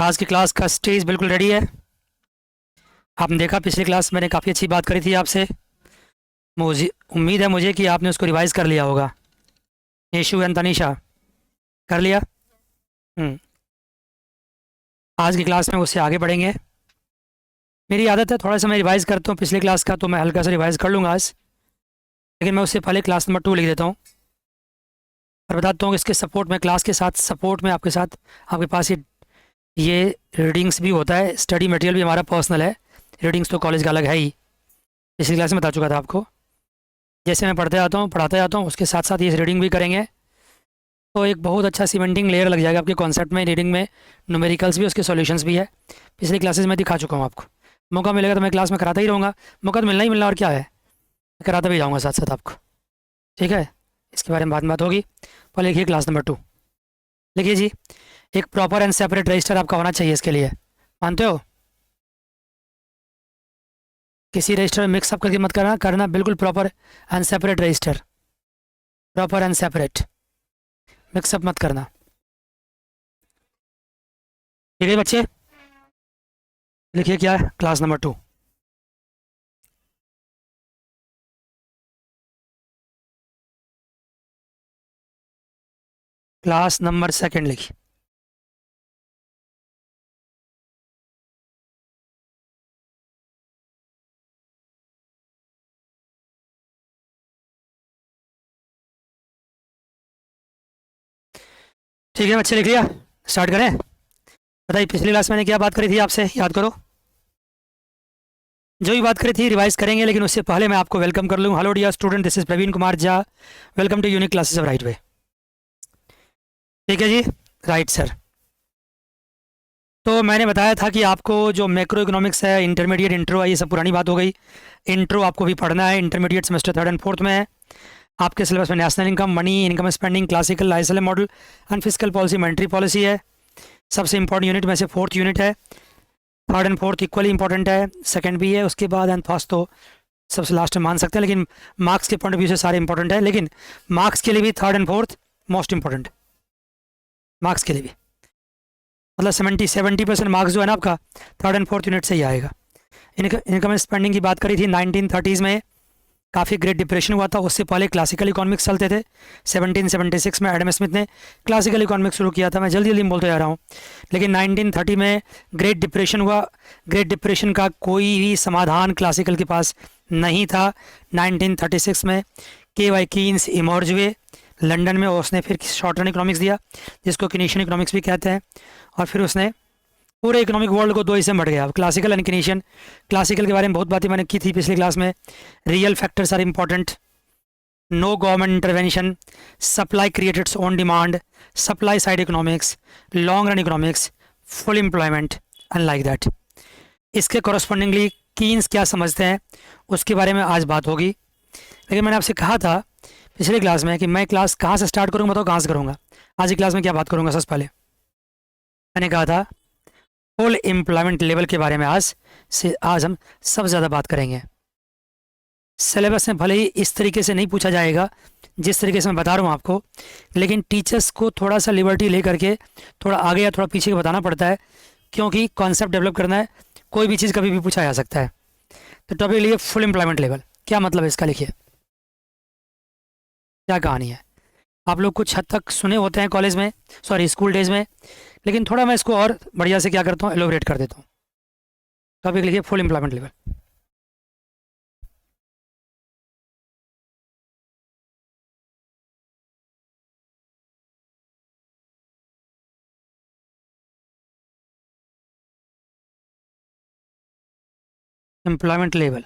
आज की क्लास का स्टेज बिल्कुल रेडी है। आपने देखा पिछली क्लास मैंने काफ़ी अच्छी बात करी थी आपसे। मुझे उम्मीद है मुझे कि आपने उसको रिवाइज कर लिया होगा। यशु एंड तनीषा, कर लिया? हम्म। आज की क्लास में उससे आगे बढ़ेंगे। मेरी आदत है थोड़ा सा मैं रिवाइज करता हूँ पिछली क्लास का, तो मैं हल्का सा रिवाइज कर लूँगा आज, लेकिन मैं उससे पहले क्लास नंबर 2 लिख देता हूँ और बताता हूँ कि इसके सपोर्ट में, क्लास के साथ सपोर्ट में आपके साथ आपके पास ये रीडिंग्स भी होता है। स्टडी मटेरियल भी हमारा पर्सनल है। रीडिंग्स तो कॉलेज का अलग है ही, पिछली क्लास में बता चुका था आपको। जैसे मैं पढ़ते जाता हूँ पढ़ाते जाता हूँ उसके साथ साथ ये रीडिंग भी करेंगे, तो एक बहुत अच्छा सीमेंटिंग लेयर लग जाएगा आपके कॉन्सेप्ट में। रीडिंग में न्यूमेरिकल्स भी, उसके सॉल्यूशंस भी है। पिछली क्लासेस में दिखा चुका हूँ आपको। मौका मिलेगा तो मैं क्लास में कराता ही रहूँगा। मौका तो मिलना ही मिलना, और क्या है, कराता भी जाऊँगा साथ साथ आपको। ठीक है, इसके बारे में बात होगी। पहले लिखिए क्लास नंबर 2। लिखिए जी। एक प्रॉपर एंड सेपरेट रजिस्टर आपका होना चाहिए इसके लिए, मानते हो? किसी रजिस्टर में मिक्सअप करके मत करना, करना बिल्कुल proper and separate register. Proper and separate, mix up मत करना। ठीक है बच्चे, लिखिए क्या है क्लास नंबर 2। क्लास नंबर 2 लिखिए। ठीक है बच्चे, लिख लिया? स्टार्ट करें? बताइए पिछली क्लास में मैंने क्या बात करी थी आपसे, याद करो। जो भी बात करी थी रिवाइज करेंगे, लेकिन उससे पहले मैं आपको वेलकम कर लूँ। Hello dear student, this is Praveen Kumar Jha. Welcome to Unique Classes of Right Way. ठीक है जी, राइट सर। तो मैंने बताया था कि आपको जो मैक्रो इकोनॉमिक्स है, इंटरमीडिएट, इंट्रो है, ये सब पुरानी बात हो गई। इंट्रो आपको भी पढ़ना है, intermediate semester 3rd and 4th में है। आपके सिलेबस में national income, money, income spending, classical ISLM model and fiscal policy, monetary policy है। सबसे इंपॉर्टेंट यूनिट में से 4th यूनिट है। 3rd and 4th equally important है, सेकंड भी है, उसके बाद एंड फर्स्ट तो सबसे लास्ट में मान सकते हैं, लेकिन मार्क्स के पॉइंट ऑफ व्यू से सारे इंपॉर्टेंट है। लेकिन मार्क्स के लिए भी 3rd and 4th most important. Marks के लिए भी मतलब 70% मार्क्स जो है ना आपका 3rd एंड 4th यूनिट से ही आएगा। इनकम स्पेंडिंग की बात करी थी 1930s में, काफ़ी ग्रेट डिप्रेशन हुआ था। उससे पहले क्लासिकल इकोनॉमिक्स चलते थे। 1776 में एडम स्मिथ ने क्लासिकल इकोनॉमिक्स शुरू किया था। मैं जल्दी जल्दी बोलते जा रहा हूँ, लेकिन 1930 में ग्रेट डिप्रेशन हुआ। ग्रेट डिप्रेशन का कोई भी समाधान क्लासिकल के पास नहीं था। 1936 में के वाई कीन्स इमर्ज हुए लंदन में, और उसने फिर शॉर्ट रन इकोनॉमिक्स दिया, जिसको किनेशियन इकोनॉमिक्स भी कहते हैं। और फिर उसने पूरे इकोनॉमिक वर्ल्ड को दो हिस्से में बढ़ गया, क्लासिकल एंड किनेशियन। क्लासिकल के बारे में बहुत बातें मैंने की थी पिछली क्लास में। Real factors are important, no government intervention, supply created on demand, supply side economics, long run economics, full employment and like that. इसके कॉरस्पॉन्डिंगली कीन्स क्या समझते हैं उसके बारे में आज बात होगी। लेकिन मैंने आपसे कहा था पिछली क्लास में कि मैं क्लास कहाँ से स्टार्ट करूँगा, बताओ कहाँ से करूँगा। आज की क्लास में क्या बात करूँगा? सबसे पहले मैंने कहा था फुल एम्प्लॉयमेंट लेवल के बारे में आज हम सबसे ज़्यादा बात करेंगे। सिलेबस में भले ही इस तरीके से नहीं पूछा जाएगा जिस तरीके से मैं बता रहा हूँ आपको, लेकिन टीचर्स को थोड़ा सा लिबर्टी ले करके थोड़ा आगे या थोड़ा पीछे बताना पड़ता है, क्योंकि कॉन्सेप्ट डेवलप करना है। कोई भी चीज़ कभी भी पूछा जा सकता है। तो टॉपिक लिए फुल एम्प्लॉयमेंट लेवल, क्या मतलब है इसका, लिखिए क्या कहानी है। आप लोग कुछ हद तक सुने होते हैं कॉलेज में, सॉरी स्कूल डेज में, लेकिन थोड़ा मैं इसको और बढ़िया से क्या करता हूँ, एलोबरेट कर देता हूँ। टॉपिक लिखिए full employment level. Employment level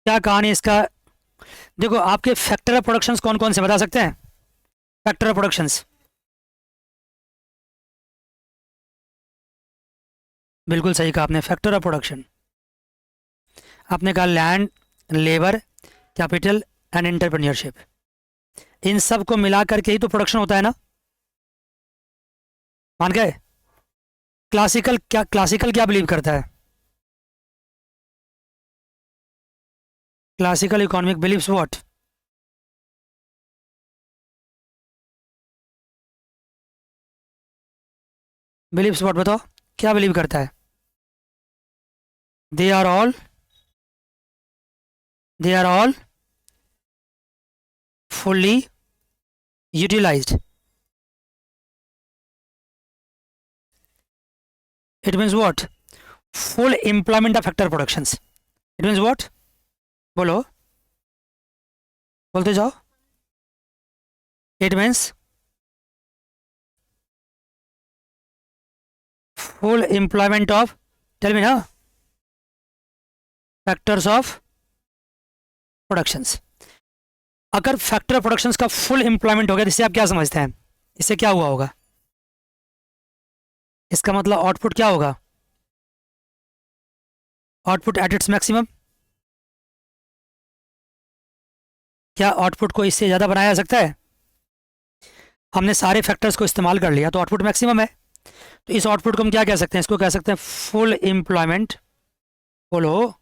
क्या कहानी है इसका? देखो, आपके फैक्टर ऑफ प्रोडक्शंस कौन कौन से बता सकते हैं? फैक्टर ऑफ प्रोडक्शंस, बिल्कुल सही कहा आपने, फैक्टर ऑफ प्रोडक्शन। आपने कहा land, labour, capital and entrepreneurship. इन सब को मिला करके ही तो प्रोडक्शन होता है ना, मान गए? क्लासिकल क्या बिलीव करता है? Classical economic believes what? Believes what, बताओ क्या बिलीव करता है? They are all fully utilized. It means what? Full employment of factor productions. It means what? बोलो, बोलते जाओ. It means full employment of, tell me ना, factors of productions. अगर factor productions का फुल एम्प्लॉयमेंट हो गया, इससे आप क्या समझते हैं? इससे क्या हुआ होगा? इसका मतलब आउटपुट क्या होगा? Output at its maximum. क्या आउटपुट को इससे ज़्यादा बनाया जा सकता है? हमने सारे फैक्टर्स को इस्तेमाल कर लिया तो आउटपुट मैक्सिमम है. तो इस आउटपुट को हम क्या कह सकते हैं? इसको कह सकते हैं फुल एम्प्लॉयमेंट. बोलो,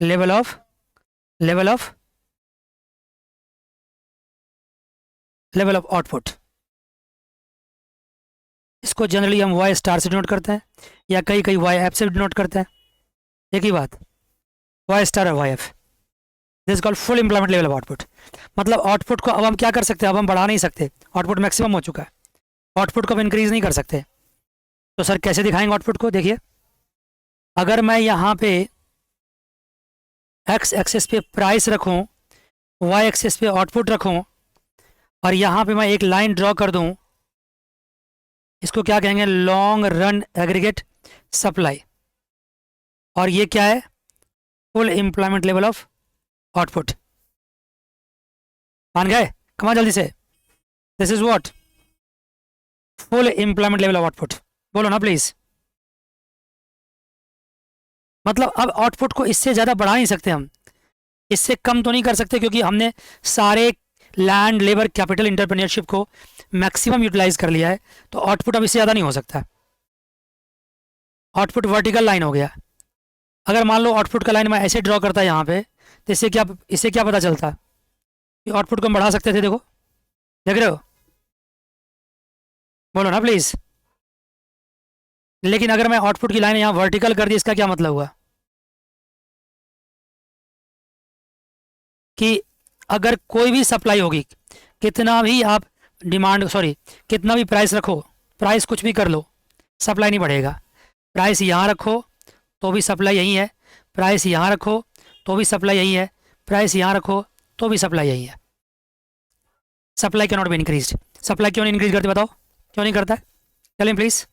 लेवल ऑफ आउटपुट. इसको जनरली हम वाई स्टार से डिनोट करते हैं या कई वाई एफ से डिनोट करते हैं. एक ही बात, वाई स्टार और Y F. This called full employment level of output. मतलब आउटपुट को अब हम क्या कर सकते हैं? अब हम बढ़ा नहीं सकते, आउटपुट मैक्सिमम हो चुका है. आउटपुट को अब इंक्रीज नहीं कर सकते. तो सर कैसे दिखाएंगे आउटपुट को? देखिए, अगर मैं यहाँ पे एक्स एक्सेस पे प्राइस रखूँ, वाई एक्सेस पे आउटपुट रखूँ और यहाँ पे मैं एक लाइन ड्रॉ कर दूँ, इसको क्या कहेंगे? Long run aggregate supply. और ये क्या है? Full employment level of output. मान गए? कमा जल्दी से. This is what? Full employment level of output. बोलो ना प्लीज. मतलब अब आउटपुट को इससे ज़्यादा बढ़ा नहीं सकते हम, इससे कम तो नहीं कर सकते, क्योंकि हमने सारे लैंड, लेबर, कैपिटल, इंटरप्रेन्योरशिप को मैक्सिमम यूटिलाइज कर लिया है. तो आउटपुट अब इससे ज़्यादा नहीं हो सकता. आउटपुट वर्टिकल लाइन हो गया. अगर मान लो आउटपुट का लाइन मैं ऐसे ड्रॉ करता यहाँ पे, तो इससे क्या पता चलता कि आउटपुट को हम बढ़ा सकते थे. देखो, देख रहे हो? बोलो ना प्लीज़. लेकिन अगर मैं आउटपुट की लाइन यहाँ वर्टिकल कर दी, इसका क्या मतलब हुआ? कि अगर कोई भी सप्लाई होगी, कितना भी आप कितना भी प्राइस रखो, प्राइस कुछ भी कर लो, सप्लाई नहीं बढ़ेगा. प्राइस यहाँ रखो तो भी सप्लाई यही है, प्राइस यहाँ रखो तो भी सप्लाई यही है, प्राइस यहाँ रखो तो भी सप्लाई यही है. Supply can not be increase. Supply क्यों नहीं इंक्रीज करते? बताओ क्यों नहीं करता है? Tell me please.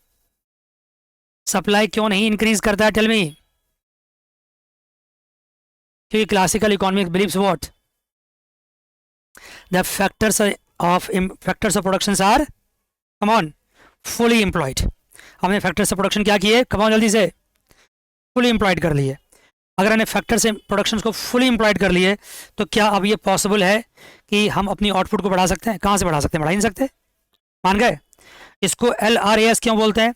सप्लाई क्यों नहीं इंक्रीज करता है? Tell me. क्योंकि classical economics believes what? The factors of production are, come on, fully employed. हमने फैक्टर्स ऑफ प्रोडक्शन क्या किए? कम ऑन जल्दी से. फुली एम्प्लॉयड कर लिए. अगर हमने फैक्टर से प्रोडक्शन को फुली एम्प्लॉयड कर लिए, तो क्या अब ये पॉसिबल है कि हम अपनी आउटपुट को बढ़ा सकते हैं? कहाँ से बढ़ा सकते हैं? बढ़ा ही नहीं सकते. मान गए? इसको LRAS क्यों बोलते हैं?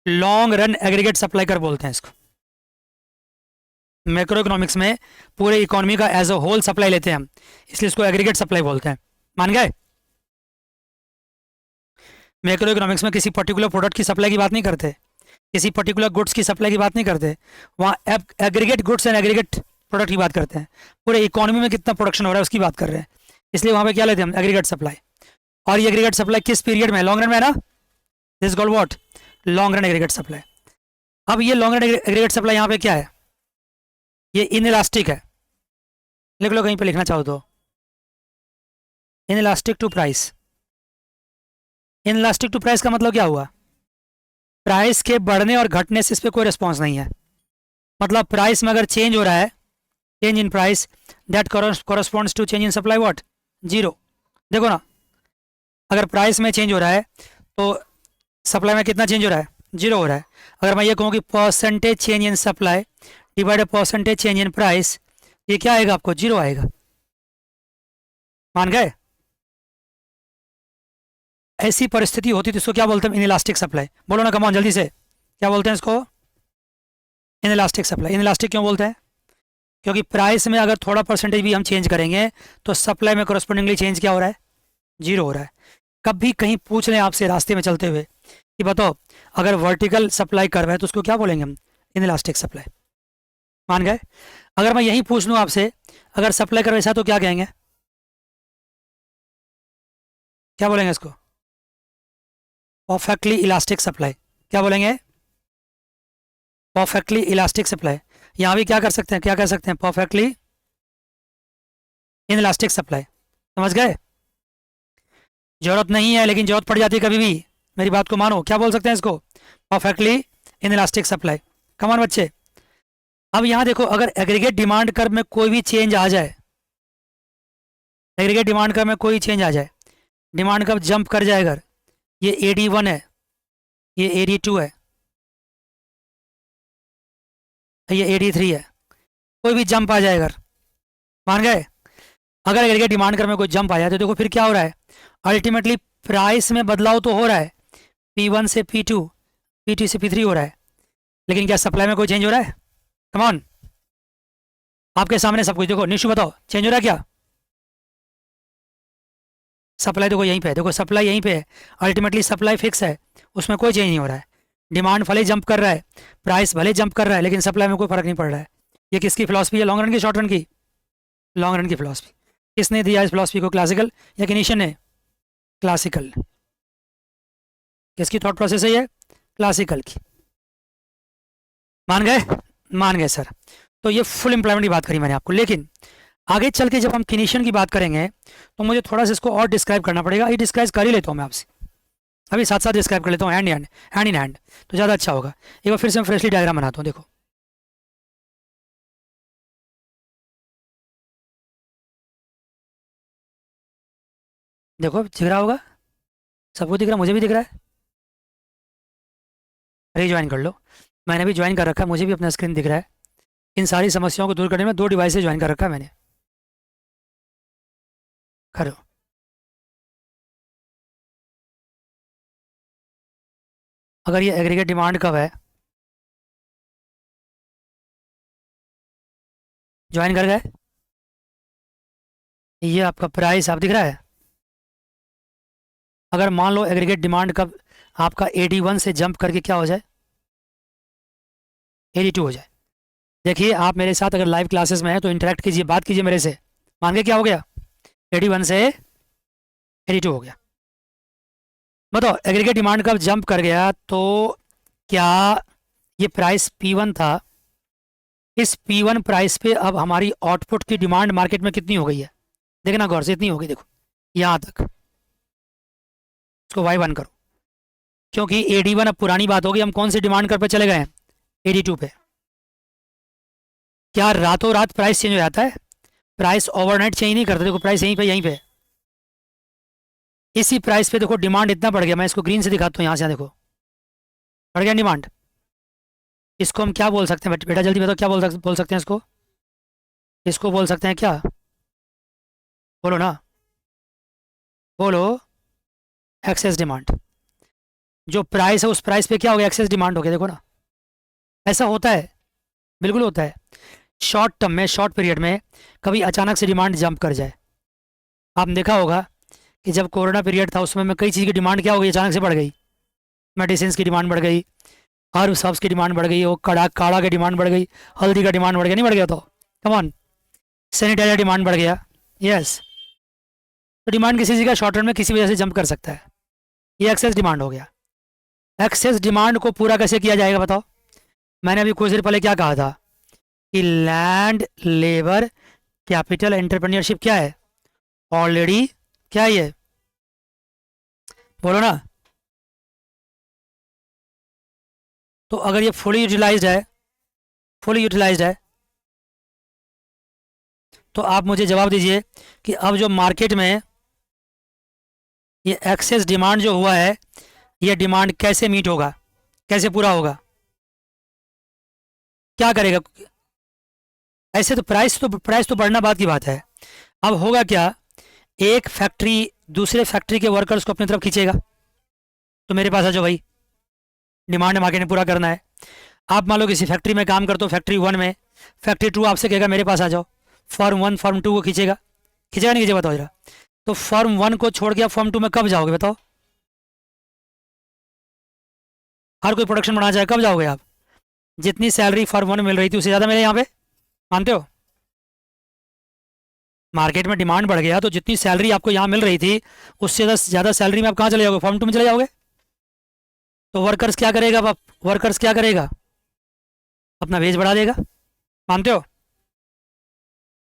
लॉन्ग रन एग्रीगेट सप्लाई कर बोलते हैं इसको. मैक्रो इकोनॉमिक्स में पूरे इकोनॉमी का एज अ होल सप्लाई लेते हैं हम, इसलिए इसको एग्रीगेट सप्लाई बोलते हैं. मान गए? मैक्रो इकोनॉमिक्स में किसी पर्टिकुलर प्रोडक्ट की सप्लाई की बात नहीं करते, किसी पर्टिकुलर गुड्स की सप्लाई की बात नहीं करते. वहाँ aggregate goods and aggregate product की बात करते हैं. पूरे इकोनॉमी में कितना प्रोडक्शन हो रहा है उसकी बात कर रहे हैं, इसलिए वहाँ पे क्या लेते हैं हम? Aggregate supply. और ये एग्रीगेट सप्लाई किस पीरियड में? लॉन्ग रन में है ना. This called what? Long run aggregate supply. अब ये लॉन्ग रन एग्रीगेट सप्लाई यहाँ पे क्या है? ये इनइलास्टिक है. लिख लो कहीं पे लिखना चाहो तो. Inelastic to price. Inelastic to price का मतलब क्या हुआ? प्राइस के बढ़ने और घटने से इस पर कोई रिस्पॉन्स नहीं है. मतलब प्राइस में अगर चेंज हो रहा है, change in price, that corresponds to change in supply what? Zero. देखो ना, अगर प्राइस में चेंज हो रहा है तो सप्लाई में कितना चेंज हो रहा है? जीरो हो रहा है. अगर मैं ये कहूँ कि percentage change in supply divide percentage change in price, ये क्या आएगा आपको? जीरो आएगा. मान गए? ऐसी परिस्थिति होती तो इसको क्या बोलते हैं? Inelastic supply. बोलो ना, कम ऑन जल्दी से. क्या बोलते हैं इसको? Inelastic supply. इनइलास्टिक क्यों बोलते हैं? क्योंकि प्राइस में अगर थोड़ा परसेंटेज भी हम चेंज करेंगे तो सप्लाई में करस्पॉन्डिंगली चेंज क्या हो रहा है? जीरो हो रहा है. कभी कहीं पूछ लें आपसे रास्ते में चलते हुए कि बताओ अगर वर्टिकल सप्लाई कर्व है तो उसको क्या बोलेंगे हम? Inelastic supply. मान गए? अगर मैं यही पूछ लूँ आपसे, अगर सप्लाई कर्व ऐसा तो क्या कहेंगे? क्या बोलेंगे इसको? Perfectly elastic supply. क्या बोलेंगे? Perfectly elastic supply. यहाँ भी क्या कर सकते हैं, क्या कर सकते हैं? Perfectly inelastic supply. समझ गए? जरूरत नहीं है लेकिन जरूरत पड़ जाती है कभी भी, मेरी बात को मानो। क्या बोल सकते हैं इसको? Perfectly inelastic supply. कमान बच्चे, अब यहाँ देखो, अगर एग्रीगेट डिमांड कर्व में कोई भी चेंज आ जाए, एग्रीगेट डिमांड कर्व में कोई चेंज आ जाए, डिमांड कर्व जंप कर जाए, अगर ये AD1 है, ये AD2 है, ये AD3 है, कोई भी जंप आ जाए अगर, मान गए? अगर एग्रीगेट डिमांड कर्व में कोई जंप आया तो देखो फिर क्या हो रहा है, अल्टीमेटली प्राइस में बदलाव तो हो रहा है, P1 से P2, P2 से P3 हो रहा है, लेकिन क्या सप्लाई में कोई चेंज हो रहा है? कमान, आपके सामने सब कुछ देखो। निशु बताओ, चेंज हो रहा है क्या? सप्लाई देखो यहीं पे है, देखो सप्लाई यहीं पे है, अल्टीमेटली सप्लाई फिक्स है, उसमें कोई चेंज नहीं हो रहा है। डिमांड भले जंप कर रहा है, प्राइस भले जंप कर रहा है, लेकिन सप्लाई में कोई फर्क नहीं पड़ रहा है। ये किसकी फिलॉसफी है? लॉन्ग रन की, शॉर्ट रन की? लॉन्ग रन की फिलॉसफी। किसने दिया इस फिलॉसफी को? क्लासिकल या किनीशियन ने? क्लासिकल। किसकी थॉट प्रोसेस है ये? क्लासिकल की। मान गए? मान गए सर। तो ये फुल एम्प्लॉयमेंट की बात करी मैंने आपको, लेकिन आगे चल के जब हम किनीशियन की बात करेंगे तो मुझे थोड़ा सा इसको और डिस्क्राइब करना पड़ेगा। ये डिस्क्राइब कर ही लेता हूँ मैं आपसे, अभी साथ साथ डिस्क्राइब कर लेता हूँ, हैंड इन हैंड, तो ज़्यादा अच्छा होगा। एक बार फिर से मैं फ्रेशली डायग्राम बनाता हूँ। देखो देखो, दिख रहा होगा सबको? दिख रहा, मुझे भी दिख रहा है। रीज्वाइन कर लो, मैंने भी ज्वाइन कर रखा है, मुझे भी अपना स्क्रीन दिख रहा है। इन सारी समस्याओं को दूर करने में 2 डिवाइस से ज्वाइन कर रखा है मैंने। करो। अगर ये एग्रीगेट डिमांड कब है, ज्वाइन कर गए? ये आपका प्राइस आप दिख रहा है। अगर मान लो एग्रीगेट डिमांड कब आपका AD1 से जंप करके क्या हो जाए, AD2 हो जाए। देखिए आप मेरे साथ अगर लाइव क्लासेस में है तो इंटरेक्ट कीजिए, बात कीजिए मेरे से। मान के क्या हो गया? AD1 से AD2 हो गया। बताओ एग्रीगेट डिमांड कब जंप कर गया तो क्या ये प्राइस P1 था, इस P1 प्राइस पे अब हमारी आउटपुट की डिमांड मार्केट में कितनी हो गई है? देखना गौर से, इतनी हो गई, देखो यहाँ तक। इसको Y1 करो, क्योंकि AD1 अब पुरानी बात होगी, हम कौन सी डिमांड कर पे चले गए हैं? AD2 पे। क्या रातों रात प्राइस चेंज हो जाता है? प्राइस ओवरनाइट चेंज नहीं करता। देखो प्राइस यहीं पे, यहीं पे, इसी प्राइस पे देखो डिमांड इतना बढ़ गया। मैं इसको ग्रीन से दिखाता हूँ, यहाँ से देखो बढ़ गया डिमांड। इसको हम क्या बोल सकते हैं बेटा, जल्दी बताओ, क्या बोल सकते हैं इसको? इसको बोल सकते हैं क्या? बोलो ना, बोलो। Excess demand. जो प्राइस है उस प्राइस पे क्या हो गया? एक्सेस डिमांड हो गया। देखो ना, ऐसा होता है, बिल्कुल होता है। शॉर्ट टर्म में, शॉर्ट पीरियड में कभी अचानक से डिमांड जंप कर जाए। आपने देखा होगा कि जब कोरोना पीरियड था उसमें कई चीज़ की डिमांड क्या हो गई? अचानक से बढ़ गई। मेडिसिन की डिमांड बढ़ गई, हर्ब सब्स की डिमांड बढ़ गई, वो काढ़ा की डिमांड बढ़ गई, हल्दी का डिमांड बढ़ गया, नहीं बढ़ गया? तो कम ऑन, सैनिटाइजर डिमांड बढ़ गया। यस, तो डिमांड किसी चीज़ का शॉर्ट टर्म में किसी वजह से जंप कर सकता है, ये एक्सेस डिमांड हो गया। एक्सेस डिमांड को पूरा कैसे किया जाएगा बताओ? मैंने अभी कुछ देर पहले क्या कहा था कि लैंड, लेबर, कैपिटल, एंटरप्रेन्योरशिप क्या है? ऑलरेडी क्या है ये? बोलो ना। तो अगर ये फुली यूटिलाइज्ड है, फुली यूटिलाइज्ड है, तो आप मुझे जवाब दीजिए कि अब जो मार्केट में ये एक्सेस डिमांड जो हुआ है, ये डिमांड कैसे मीट होगा, कैसे पूरा होगा, क्या करेगा? ऐसे तो प्राइस तो बढ़ना बात की बात है। अब होगा क्या, एक फैक्ट्री दूसरे फैक्ट्री के वर्कर्स को अपनी तरफ खींचेगा, तो मेरे पास आ जाओ भाई, डिमांड मार्केट में पूरा करना है। आप मान लो किसी फैक्ट्री में काम करते हो, फैक्ट्री 1 में, फैक्ट्री 2 आपसे कहेगा मेरे पास आ जाओ, फॉर्म 1 फॉर्म 2 को खींचेगा, खींचेगा नहीं खींचेगा? बताओ जरा। तो फॉर्म 1 को छोड़ के आप फॉर्म 2 में कब जाओगे बताओ? हर कोई प्रोडक्शन बढ़ाना चाहे, कब जाओगे आप? जितनी सैलरी फर्म 1 मिल रही थी उससे ज़्यादा मिले यहाँ पे, मानते हो? मार्केट में डिमांड बढ़ गया तो जितनी सैलरी आपको यहाँ मिल रही थी उससे ज़्यादा सैलरी में आप कहाँ चले जाओगे? फर्म 2 में चले जाओगे। तो वर्कर्स क्या करेगा? अब वर्कर्स क्या करेगा? अपना वेज बढ़ा देगा, मानते हो?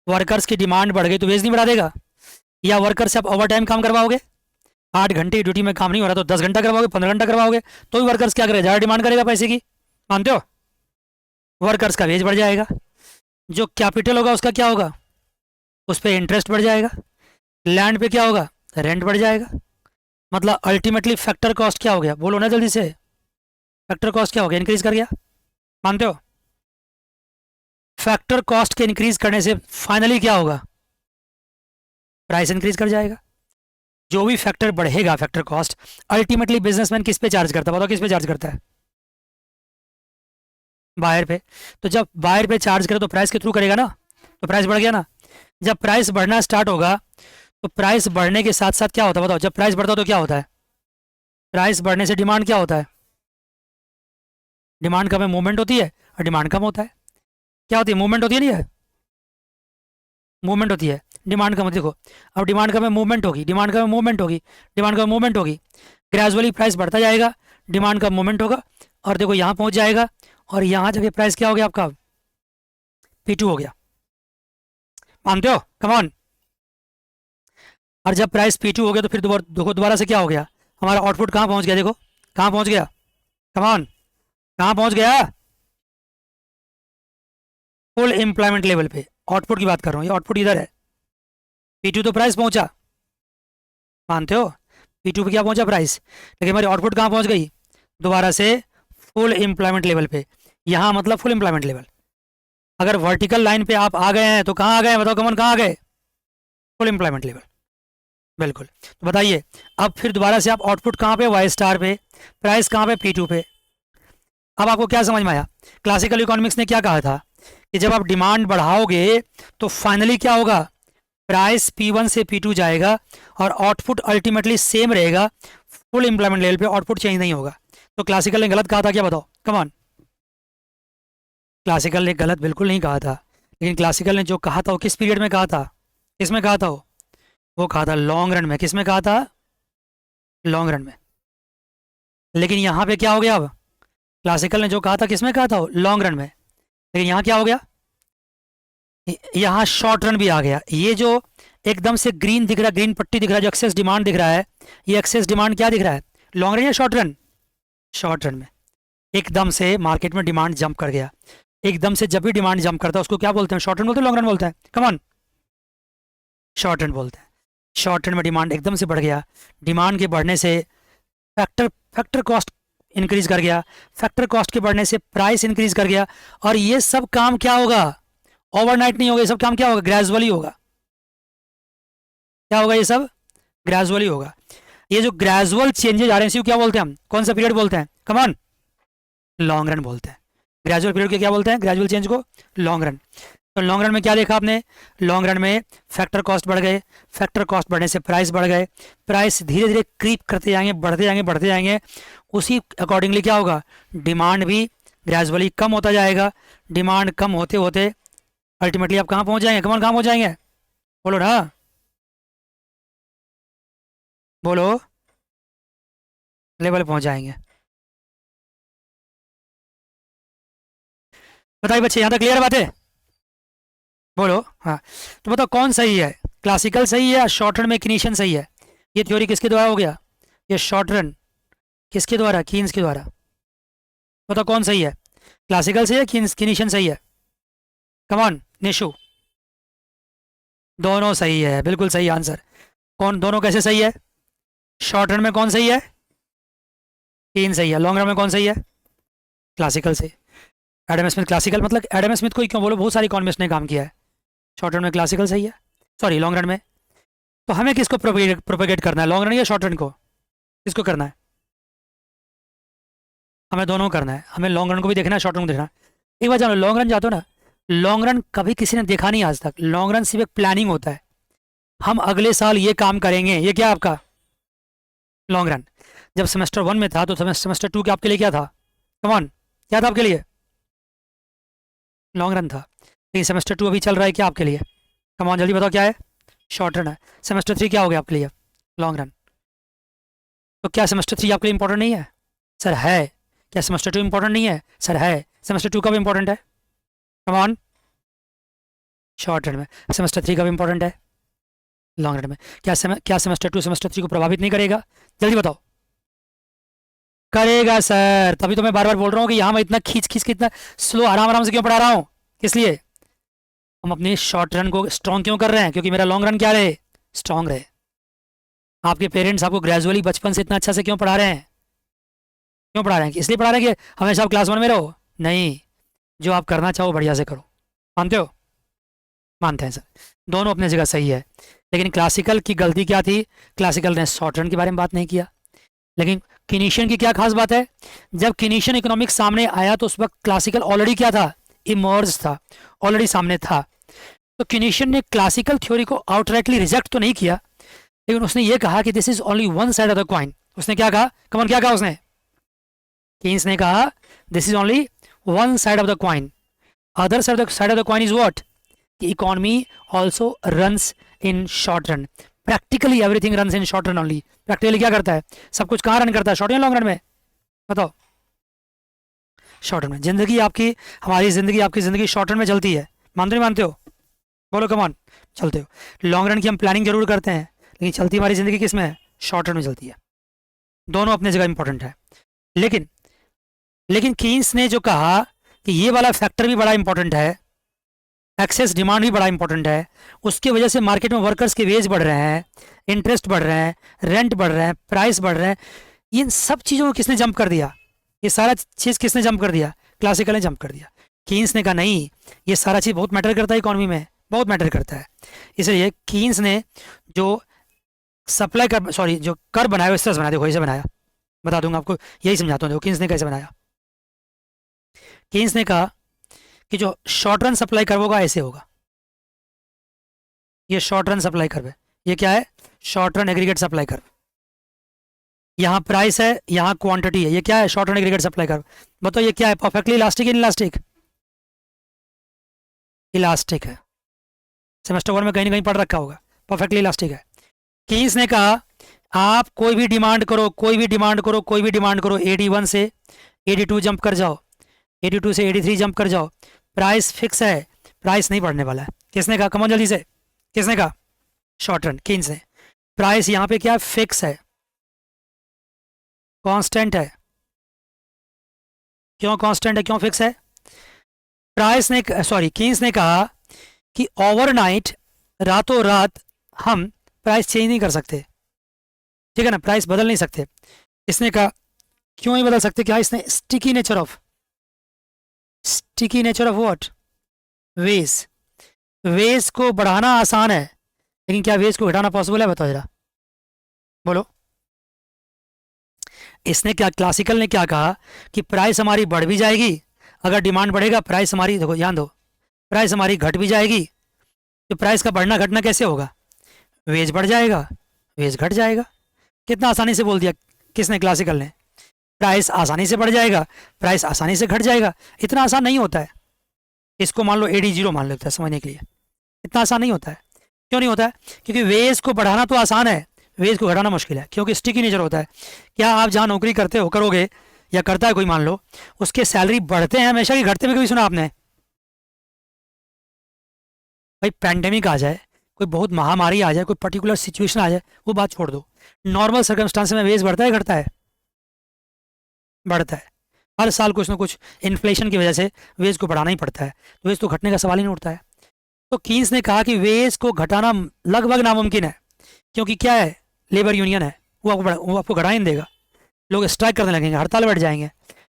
वर्कर्स की डिमांड बढ़ गई तो वेज नहीं बढ़ा देगा? या वर्कर से आप ओवर टाइम काम करवाओगे, 8 घंटे ड्यूटी में काम नहीं हो रहा तो 10 घंटा करवाओगे, 15 घंटा करवाओगे, तो भी वर्कर्स क्या करेगा? ज़्यादा डिमांड करेगा पैसे की, मानते हो? वर्कर्स का वेज बढ़ जाएगा, जो कैपिटल होगा उसका क्या होगा? उस पर इंटरेस्ट बढ़ जाएगा, लैंड पे क्या होगा? रेंट बढ़ जाएगा। मतलब अल्टीमेटली फैक्टर कॉस्ट क्या हो गया? बोलो ना जल्दी से, फैक्टर कॉस्ट क्या हो गया? इंक्रीज कर गया, मानते हो? फैक्टर कॉस्ट के इंक्रीज करने से फाइनली क्या होगा? प्राइस इंक्रीज कर जाएगा। जो भी फैक्टर बढ़ेगा, फैक्टर कॉस्ट, अल्टीमेटली बिजनेसमैन किस पे चार्ज करता है? बताओ किस पे चार्ज करता है? बायर पे। तो जब बायर पे चार्ज करे तो प्राइस के थ्रू करेगा ना, तो प्राइस बढ़ गया ना। जब प्राइस बढ़ना स्टार्ट होगा तो प्राइस बढ़ने के साथ साथ क्या होता है बताओ? जब प्राइस बढ़ता है तो क्या होता है? प्राइस बढ़ने से डिमांड क्या होता है? डिमांड कम है, मूवमेंट होती है, और डिमांड कम होता है, क्या होती है? मूवमेंट होती है, नहीं है? मूवमेंट होती है, डिमांड कम होती है। देखो, अब डिमांड कम है, मूवमेंट होगी, डिमांड कम है, मूवमेंट होगी, डिमांड कम, मूवमेंट होगी। ग्रेजुअली प्राइस बढ़ता जाएगा, डिमांड का मूवमेंट होगा, और देखो यहाँ पहुँच जाएगा, और यहाँ जगह प्राइस क्या हो गया आपका? P2 हो गया, मानते हो? Come on. और जब प्राइस P2 हो गया तो फिर दोबारा से क्या हो गया? हमारा आउटपुट कहाँ पहुँच गया? देखो कहाँ पहुँच गया, कम ऑन, कहाँ पहुँच गया? फुल एम्प्लॉयमेंट लेवल पे। आउटपुट की बात कर रहा हूँ, ये आउटपुट इधर है। P2 तो प्राइस पहुंचा, मानते हो? P2 पे क्या पहुंचा? प्राइस। लेकिन हमारी आउटपुट कहाँ पहुंच गई? दोबारा से फुल एम्प्लॉयमेंट लेवल पे। यहाँ मतलब फुल एम्प्लॉयमेंट लेवल। अगर वर्टिकल लाइन पे आप आ गए हैं तो कहाँ आ गए? बताओ कमन, कहाँ आ गए? फुल एम्प्लॉयमेंट लेवल, बिल्कुल। तो बताइए, अब फिर दोबारा से आप आउटपुट कहाँ पे? वाई स्टार पे। प्राइस कहाँ पे? P2 पे। अब आपको क्या समझ में आया? क्लासिकल इकोनॉमिक्स ने क्या कहा था कि जब आप डिमांड बढ़ाओगे तो फाइनली क्या होगा? प्राइस P1 से P2 जाएगा और आउटपुट अल्टीमेटली सेम रहेगा। फुल एम्प्लॉयमेंट लेवल पे आउटपुट चेंज नहीं होगा। तो क्लासिकल ने गलत कहा था क्या? बताओ कम ऑन। क्लासिकल ने गलत बिल्कुल नहीं कहा था, लेकिन क्लासिकल ने जो कहा था वो किस पीरियड में कहा था? किस में कहा था? वो कहा था लॉन्ग रन में। किस में कहा था? लॉन्ग रन में। लेकिन यहाँ पे क्या हो गया? अब क्लासिकल ने जो कहा था किस में कहा था? लॉन्ग रन में। लेकिन यहाँ क्या हो गया? यहाँ शॉर्ट रन भी आ गया। ये जो एकदम से ग्रीन दिख रहा है, ग्रीन पट्टी दिख रहा है, जो एक्सेस डिमांड दिख रहा है, ये एक्सेस डिमांड क्या दिख रहा है? लॉन्ग रन या शॉर्ट रन? शॉर्ट रन में एकदम से मार्केट में डिमांड जंप कर गया। एकदम से जब भी डिमांड जंप करता है उसको क्या बोलते हैं? शॉर्ट रन बोलते हैं, लॉन्ग रन बोलते हैं? कम ऑन, शॉर्ट रन बोलते हैं। शॉर्ट रन में डिमांड एकदम से बढ़ गया। डिमांड के बढ़ने से फैक्टर फैक्टर कॉस्ट इंक्रीज कर गया। फैक्टर कॉस्ट के बढ़ने से प्राइस इंक्रीज कर गया। और ये सब काम क्या होगा? ओवरनाइट नहीं होगा। ये सब काम क्या होगा? ग्रेजुअली होगा। क्या होगा? ये सब ग्रेजुअली होगा। ये जो ग्रेजुअल चेंजेज आ रहे हैं इसी को क्या बोलते हैं हम? कौन सा पीरियड बोलते हैं? कम ऑन, लॉन्ग रन बोलते हैं। ग्रेजुअल पीरियड को क्या बोलते हैं? ग्रेजुअल चेंज को लॉन्ग रन। तो लॉन्ग रन में क्या देखा आपने? लॉन्ग रन में फैक्टर कॉस्ट बढ़ गए। फैक्टर कॉस्ट बढ़ने से प्राइस बढ़ गए। प्राइस धीरे धीरे क्रीप करते जाएंगे, बढ़ते जाएंगे, बढ़ते जाएंगे। उसी अकॉर्डिंगली क्या होगा? डिमांड भी ग्रेजुअली कम होता जाएगा। डिमांड कम होते होते अल्टीमेटली आप कहाँ पहुँच जाएंगे? कम ऑन, कहाँ पहुँच जाएंगे? बोलो ना, बोलो। लेवल पहुँच जाएंगे। बताइए बच्चे, यहाँ तक क्लियर बात है? बोलो हाँ। तो बताओ कौन सही है? क्लासिकल सही है या शॉर्ट रन में किनीशियन सही है? ये थ्योरी किसके द्वारा हो गया? ये शॉर्ट रन किसके द्वारा? कीन्स के द्वारा। बताओ कौन सही है? क्लासिकल सही है, किनीशियन सही है? Come on Nishu. दोनों सही है, बिल्कुल सही आंसर। कौन दोनों कैसे सही है? शॉर्ट रन में कौन सही है? कीन सही है। लॉन्ग रन में कौन सही है? क्लासिकल से। एडम स्मिथ क्लासिकल, मतलब एडम स्मिथ को ही क्यों बोलो, बहुत सारी इकोनॉमिस्ट ने काम किया है। शॉर्ट रन में क्लासिकल सही है, सॉरी लॉन्ग रन में। तो हमें किसको प्रोपेगेट करना है? लॉन्ग रन या शॉर्ट रन को? किसको करना है? हमें दोनों करना है। हमें लॉन्ग रन को भी देखना है, शॉर्ट रन को देखना है। एक बार जानो, लॉन्ग रन जाते हो ना, लॉन्ग रन कभी किसी ने देखा नहीं आज तक। लॉन्ग रन सिर्फ एक प्लानिंग होता है। हम अगले साल ये काम करेंगे, ये क्या आपका लॉन्ग रन। जब सेमेस्टर 1 में था तो सेमेस्टर 2 के आपके लिए क्या था? कम ऑन, क्या था आपके लिए? लॉन्ग रन था। लेकिन सेमेस्टर 2 अभी चल रहा है, क्या आपके लिए? कम ऑन, जल्दी बताओ क्या है? शॉर्ट रन है। सेमेस्टर 3 क्या हो गया आपके लिए? Long run. तो क्या सेमेस्टर 3 आपके लिए इंपॉर्टेंट नहीं है? सर है। क्या सेमेस्टर 2 इंपॉर्टेंट नहीं है? सर है। सेमेस्टर 2 कब इंपॉर्टेंट है? कम ऑन, शॉर्ट रन में। सेमेस्टर 3 कब इंपॉर्टेंट है? लॉन्ग रन में। क्या सेमेस्टर 2 सेमेस्टर 3 को प्रभावित नहीं करेगा? जल्दी बताओ। करेगा सर, तभी तो मैं बार बार बोल रहा हूँ कि यहाँ मैं इतना खींच खींच के इतना स्लो आराम आराम से क्यों पढ़ा रहा हूँ? किस लिए? हम अपने शॉर्ट रन को स्ट्रॉन्ग क्यों कर रहे हैं? क्योंकि मेरा लॉन्ग रन क्या रहे? स्ट्रॉन्ग रहे। आपके पेरेंट्स आपको ग्रेजुअली बचपन से इतना अच्छा से क्यों पढ़ा रहे हैं? क्यों पढ़ा रहे हैं? इसलिए पढ़ा रहे हैं कि हमेशा आप क्लास 1 में रहो? नहीं, जो आप करना चाहो बढ़िया से करो। मानते हो? मानते हैं सर। दोनों अपनी जगह सही है। लेकिन क्लासिकल की गलती क्या थी? क्लासिकल ने शॉर्ट रन के बारे में बात नहीं किया। लेकिन किनीशियन की क्या खास बात है? जब किनीशियन इकोनॉमिक्स सामने आया तो उस वक्त क्लासिकल ऑलरेडी क्या था? इमर्ज था, ऑलरेडी सामने था। तो किनीशियन ने क्लासिकल थ्योरी को आउटराइटली रिजेक्ट तो नहीं किया, लेकिन उसने ये कहा कि this is only one side of the coin. उसने क्या कहा? कमन, क्या कहा उसने? कीन्स ने कहा this is only one side of the coin, other side of the coin is what? Economy also runs in short run. Practically everything runs in short run only. Practically क्या करता है? सब कुछ कहाँ रन करता है? शॉर्ट या long run में? बताओ। शॉर्ट रन में। जिंदगी आपकी, हमारी जिंदगी, आपकी जिंदगी शॉर्ट रन में चलती है। मानते नहीं मानते हो? बोलो कमान। चलते हो। लॉन्ग रन की हम प्लानिंग जरूर करते हैं, लेकिन चलती हमारी जिंदगी किस में है? शॉर्ट रन में चलती है। दोनों अपनी जगह इंपॉर्टेंट है। लेकिन लेकिन कीन्स ने जो कहा कि ये वाला फैक्टर भी बड़ा इंपॉर्टेंट है, एक्सेस डिमांड भी बड़ा इंपॉर्टेंट है, उसकी वजह से मार्केट में वर्कर्स के वेज बढ़ रहे हैं, इंटरेस्ट बढ़ रहे हैं, रेंट बढ़ रहे हैं, प्राइस बढ़ रहे हैं। इन सब चीज़ों को किसने जंप कर दिया? ये सारा चीज़ किसने जंप कर दिया? क्लासिकल ने जंप कर दिया। कीन्स ने कहा नहीं, ये सारा चीज़ बहुत मैटर करता है इकोनॉमी में, बहुत मैटर करता है। इसलिए कीन्स ने जो सप्लाई कर, सॉरी, जो कर बनाया इस तरह से बनाया। देखो ऐसे बनाया, बता दूंगा आपको, यही समझाता हूँ। देखो कीन्स ने कैसे बनाया। कीन्स ने कहा कि जो शॉर्ट रन सप्लाई कर्व होगा ऐसे होगा। ये शॉर्ट रन सप्लाई कर्व है। ये क्या है? Short run aggregate supply curve. यहाँ प्राइस है, यहाँ क्वांटिटी है। ये क्या है? Short run aggregate supply curve. बताओ ये क्या है? Perfectly elastic, in elastic? Elastic है। सेमेस्टर 1 में कहीं ना कहीं पढ़ रखा होगा, परफेक्टली इलास्टिक है। कीन्स ने कहा आप कोई भी डिमांड करो, कोई भी डिमांड करो, कोई भी डिमांड करो, 81 से 82 जंप कर जाओ, 82 से 83 जंप कर जाओ, प्राइस फिक्स है, प्राइस नहीं बढ़ने वाला है। किसने कहा? कमोन जल्दी से। किसने कहा? शॉर्ट रन, कीन्स ने। प्राइस यहाँ पे क्या? फिक्स है, कांस्टेंट है। क्यों कांस्टेंट है, क्यों फिक्स है? प्राइस ने, सॉरी, कीन्स ने कहा कि ओवरनाइट, रातों रात हम प्राइस चेंज नहीं कर सकते, ठीक है ना, प्राइस बदल नहीं सकते। इसने कहा क्यों नहीं बदल सकते? क्या? इसने sticky nature of what? Wage. Wage को बढ़ाना आसान है, लेकिन क्या वेज को घटाना पॉसिबल है? बताओ जरा, बोलो। इसने क्या, क्लासिकल ने क्या कहा कि प्राइस हमारी बढ़ भी जाएगी, अगर डिमांड बढ़ेगा प्राइस हमारी, देखो ध्यान दो, प्राइस हमारी घट भी जाएगी। तो प्राइस का बढ़ना घटना कैसे होगा? वेज बढ़ जाएगा, वेज घट जाएगा। कितना आसानी से बोल दिया किसने? क्लासिकल ने। प्राइस आसानी से बढ़ जाएगा, प्राइस आसानी से घट जाएगा। इतना आसान नहीं होता है। इसको मान लो AD0 मान लेते हैं समझने के लिए। इतना आसान नहीं होता है। क्यों नहीं होता है? क्योंकि वेज को बढ़ाना तो आसान है, वेज को घटाना मुश्किल है, क्योंकि स्टिकी नेचर होता है। क्या आप जहाँ नौकरी करते हो, करोगे या करता है कोई, मान लो, उसके सैलरी बढ़ते हैं हमेशा कि घटते हुए कभी सुना आपने? भाई पैंडेमिक आ जाए, कोई बहुत महामारी आ जाए, कोई पर्टिकुलर सिचुएशन आ जाए, वो बात छोड़ दो, नॉर्मल सर्कमस्टांस में वेज बढ़ता है घटता है? बढ़ता है। हर साल कुछ ना कुछ इन्फ्लेशन की वजह से वेज को बढ़ाना ही पड़ता है, तो वेज तो घटने का सवाल ही नहीं उठता है। तो कीन्स ने कहा कि वेज को घटाना लगभग नामुमकिन है, क्योंकि क्या है? लेबर यूनियन है, वो आपको घटा ही नहीं देगा। लोग स्ट्राइक करने लगेंगे, हड़ताल बैठ जाएंगे।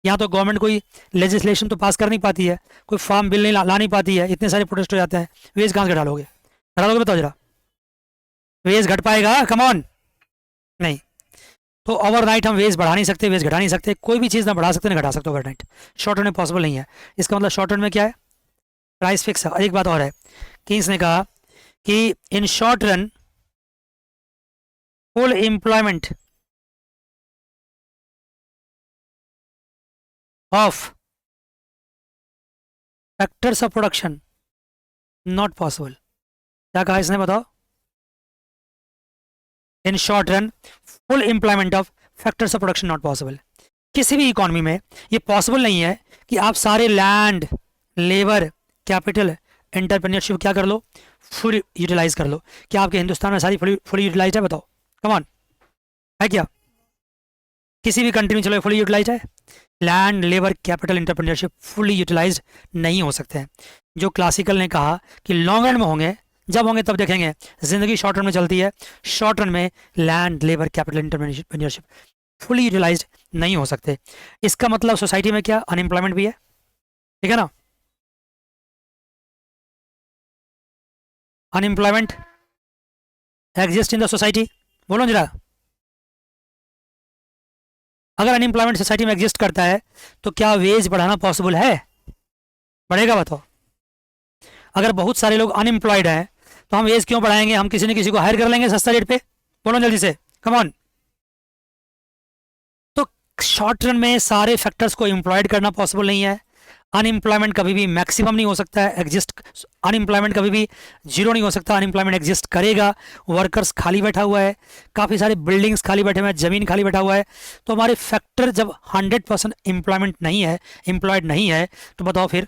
यहाँ तो गवर्नमेंट कोई लेजिस्लेशन तो पास कर नहीं पाती है, कोई फार्म बिल नहीं ला नहीं पाती है, इतने सारे प्रोटेस्ट हो जाते हैं। वेज कहाँ से घटा लोगे? घटा लोगे? बताओ जरा, वेज घट पाएगा? कम ऑन, नहीं। तो ओवरनाइट हम वेज बढ़ा नहीं सकते, वेज घटा नहीं सकते, कोई भी चीज़ ना बढ़ा सकते ना घटा सकते ओवरनाइट। शॉर्ट रन में पॉसिबल नहीं है। इसका मतलब शॉर्ट रन में क्या है? प्राइस फिक्स है। और एक बात और है, कीन्स ने कहा कि in short run full employment of factors of production not possible. क्या कहा इसने बताओ? In short run full employment of factors of production not possible. किसी भी इकोनॉमी में ये पॉसिबल नहीं है कि आप सारे लैंड, लेबर, कैपिटल, एंटरप्रेन्योरशिप क्या कर लो, फुल यूटिलाइज कर लो। क्या आपके हिंदुस्तान में सारी फुली यूटिलाइज है? बताओ, कम ऑन, है क्या? किसी भी कंट्री में चलो फुली यूटिलाइज है? Land, labour, capital, entrepreneurship fully utilise नहीं हो सकते हैं। जो क्लासिकल ने कहा कि लॉन्ग रन में होंगे, जब होंगे तब देखेंगे। जिंदगी शॉर्ट रन में चलती है, शॉर्ट रन में land, labour, capital, entrepreneurship fully utilise नहीं हो सकते। इसका मतलब सोसाइटी में क्या अनएम्प्लॉयमेंट भी है, ठीक है ना? Unemployment exist in the society, बोलो जरा। अगर अनएम्प्लॉयमेंट सोसाइटी में एग्जिस्ट करता है तो क्या वेज बढ़ाना पॉसिबल है? बढ़ेगा बताओ? अगर बहुत सारे लोग अनएम्प्लॉयड हैं तो हम वेज क्यों बढ़ाएंगे? हम किसी न किसी को हायर कर लेंगे सस्ता रेट पे, बोलो जल्दी से, कम ऑन। तो शॉर्ट रन में सारे फैक्टर्स को एम्प्लॉयड करना पॉसिबल नहीं है। अनएम्प्लॉयमेंट कभी भी मैक्सिमम नहीं हो सकता है, एग्जिस्ट अनएम्प्लॉयमेंट कभी भी जीरो नहीं हो सकता। अनएम्प्लॉयमेंट एग्जिस्ट करेगा। वर्कर्स खाली बैठा हुआ है, काफ़ी सारे बिल्डिंग्स खाली बैठे हुए हैं, ज़मीन खाली बैठा हुआ है। तो हमारे फैक्टर जब 100% एम्प्लॉयमेंट नहीं है, एम्प्लॉयड नहीं है, तो बताओ फिर,